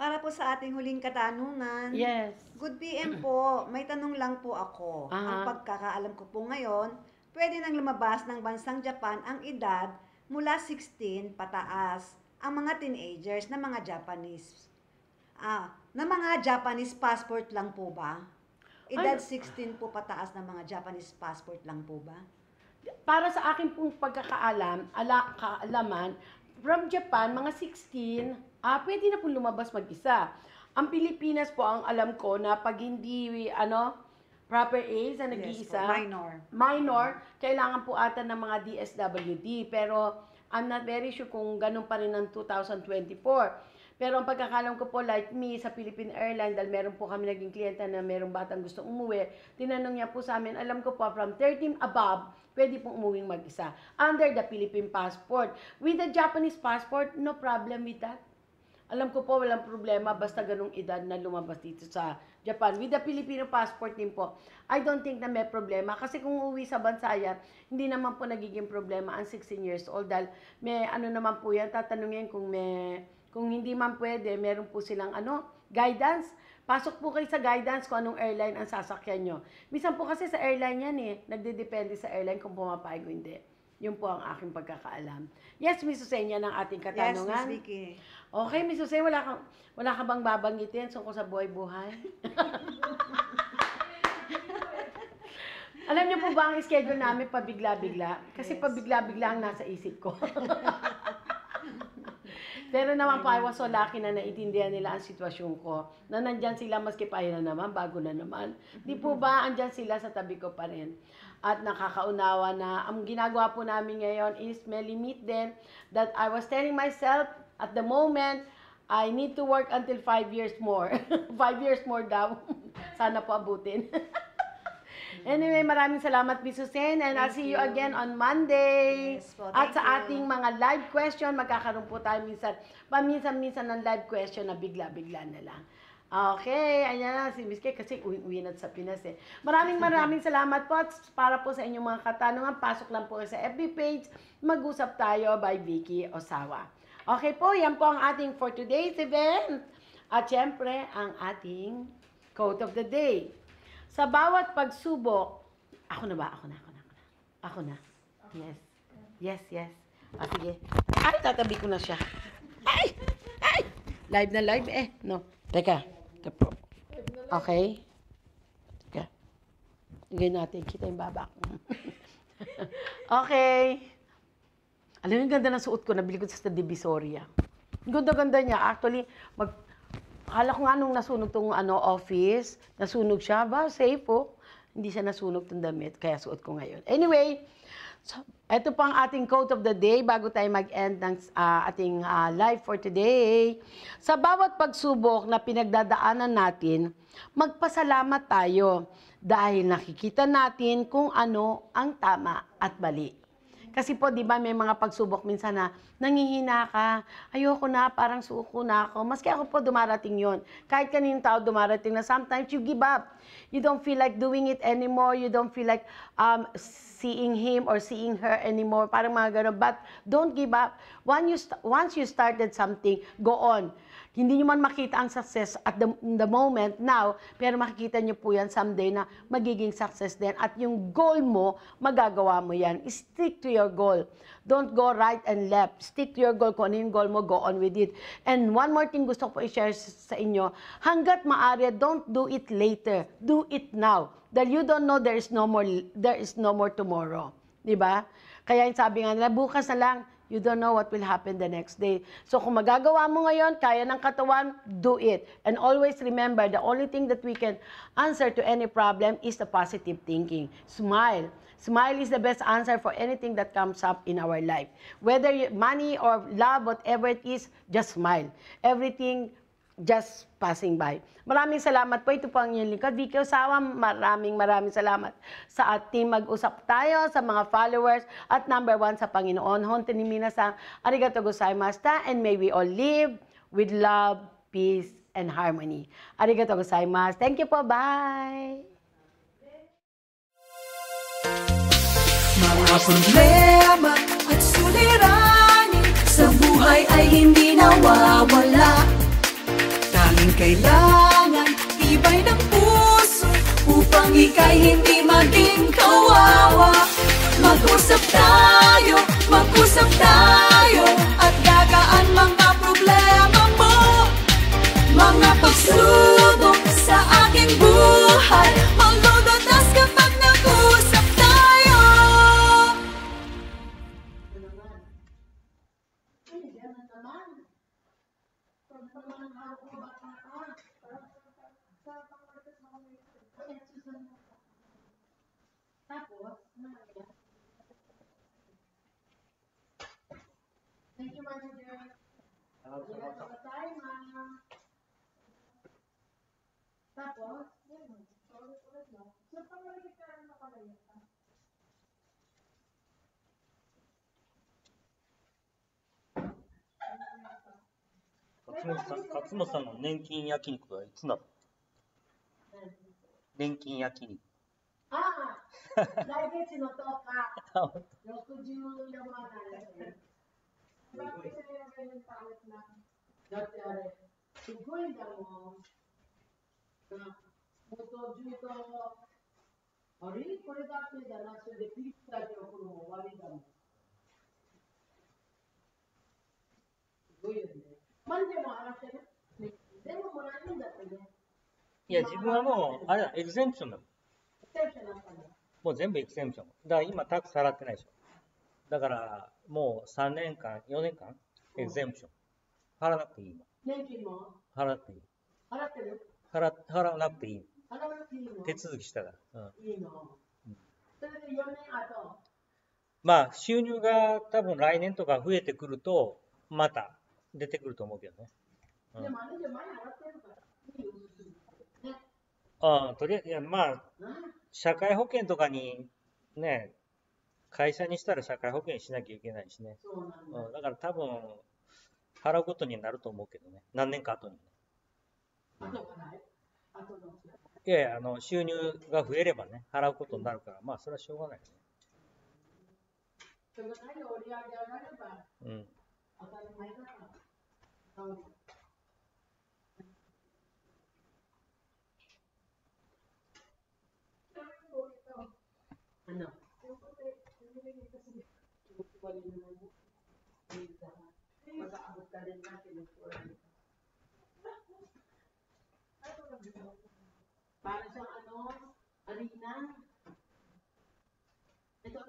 Para po sa ating huling katanungan. Yes. Good PM po. May tanong lang po ako. Ang pagkakaalam ko po ngayon, pwede nang lumabas ng bansang Japan ang edad mula 16 pataas ang mga teenagers na mga Japanese. Na mga Japanese passport lang po ba? Edad 16 po pataas ng mga Japanese passport lang po ba? Para sa akin pong kaalaman, from Japan, mga 16, pwede na pong lumabas mag-isa. Ang Pilipinas po, ang alam ko na pag hindi, proper age na nag-iisa. Minor, kailangan po ata ng mga DSWD. Pero, I'm not very sure kung ganun pa rin ng 2024. Pero ang pagkakalam ko po, like me, sa Philippine Airlines, dahil meron po kami naging kliyenta na merong batang gusto umuwi, tinanong niya po sa amin, alam ko po, from 13 above, pwede pong umuwing mag-isa. Under the Philippine passport. With the Japanese passport, no problem with that. Alam ko po, walang problema, basta ganung edad na lumabas dito sa Japan. With the Filipino passport din po, I don't think na may problema. Kasi kung uuwi sa bansa yan, hindi naman po nagiging problema ang 16 years old. Dahil may naman po yan, tatanungin kung hindi man pwede, meron po silang guidance. Pasok po kayo sa guidance kung anong airline ang sasakyan nyo. Minsan po kasi sa airline yan nagdedepende sa airline kung pumapayag o hindi. Yun po ang aking pagkakaalam. Yes, Miss Susen, yan ang ating katanungan. Yes, Miss Vicky. Okay, Miss Susen, wala ka bang babanggitin tungkol sa buhay-buhay? Alam niyo po ba ang schedule namin pabigla-bigla? Kasi pabigla-bigla ang nasa isip ko. Pero naman po, I was so lucky na naiintindihan nila ang sitwasyon ko. Na nandyan sila, maski pa na naman, bago na naman. Di po ba, andyan sila sa tabi ko pa rin. At nakakaunawa na, ang ginagawa po namin ngayon is may limit din that I was telling myself, at the moment, I need to work until 5 years more. 5 years more daw. Sana po abutin. Anyway, maraming salamat, Miss Susen, and I'll see you again on Monday. Yes, po, at sa you. ating mga live question, magkakaroon po tayo paminsan-minsan ng live question na bigla-bigla na lang. Okay, ayan na si Miss Kay kasi uwi na sa Pinas Maraming salamat po at para po sa inyong mga katanungan, pasok lang po sa FB page, Mag-usap Tayo by Vicky Osawa. Okay po, yan po ang ating for today's event. At syempre, ang ating quote of the day. Sa bawat pagsubok, ako na. Yes. Sige. Ay, tatabi ko na siya. Ay! Live na live no. Teka. Okay. Teka. Hingay natin. Kita yung babak. Okay. Alam mo yung ganda ng suot ko. Nabili ko sa Divisoria. Ganda-ganda niya. Actually, akala ko nga nung nasunog tong office, nasunog siya, safe po. Hindi siya nasunog tong damit, kaya suot ko ngayon. Anyway, so, ito po ang ating quote of the day bago tayo mag-end ng ating live for today. Sa bawat pagsubok na pinagdadaanan natin, magpasalamat tayo dahil nakikita natin kung ano ang tama at mali. Kasi po, di ba, may mga pagsubok minsan na nangihina ka, ayoko na, parang suko na ako. Maski ako po dumarating yon. Kahit kaninong tao dumarating na sometimes you give up. You don't feel like doing it anymore. You don't feel like seeing him or seeing her anymore. Parang mga ganun. But don't give up. Once you started something, go on. Hindi nyo man makita ang success at the moment now, pero makikita nyo po yan someday na magiging success din. At yung goal mo, magagawa mo yan. Stick to your goal. Don't go right and left. Stick to your goal. Kung ano yung goal mo, go on with it. And one more thing gusto ko po i-share sa inyo, hanggat maaari, don't do it later. Do it now. Dahil you don't know there is no more tomorrow. Diba? Kaya yung sabi nga nila, bukas na lang, you don't know what will happen the next day. So kung magagawa mo ngayon, kaya ng katawan, do it. And always remember, the only thing that we can answer to any problem is the positive thinking. Smile. Smile is the best answer for anything that comes up in our life. Whether money or love, whatever it is, just smile. Everything just passing by. Maraming salamat po. Ito po ang inyong lingkod, Vicky Osawa. Maraming salamat sa ating mag-usap tayo, sa mga followers, at number 1 sa Panginoon. Honte ni minasan, arigato gozaimashita, and may we all live with love, peace, and harmony. Arigato gozaimasu. Thank you po. Bye! Mga problema at suliranin sa buhay ay hindi nawawala. Tanging kailangan tibay ng puso upang ika'y hindi maging kawawa. Mag-usap tayo at gagaan mga problema mo. Mga pagsubok sa aking buhay, malulutas kapag nag-usap tayo. Thank you, Manager. Tapos,勝本さんの年金焼肉はいつなの？年金焼肉。来月の10日、60山なんですね。だってあれ、すごいんだもん。元中と、あれこれだけじゃなくて、ピリッとだけの頃も終わりだもん。すごいよね。マンデも洗ってる？でももらえるんだってね。いや、自分はもう、あれだ、エグゼンプションだもん。もう全部エグゼンプション。だから今タックス払ってないでしょ。だから、もう3年間、4年間、エグゼンプション。払わなくていい今。年金も払わなくていい。払ってる？払わなくていい。払わなくていいの？手続きしたから。いいの。それで4年後。まあ、収入が多分来年とか増えてくると、また出てくると思うけどね。でもあれで前払ってるから。とりあえず、いや、まあ、社会保険とかに、ね、会社にしたら社会保険しなきゃいけないしね。だから多分、払うことになると思うけどね。何年か後にね。いやいや、収入が増えればね、払うことになるから、まあ、それはしょうがないよね。うん。Para siyang arena. Ito,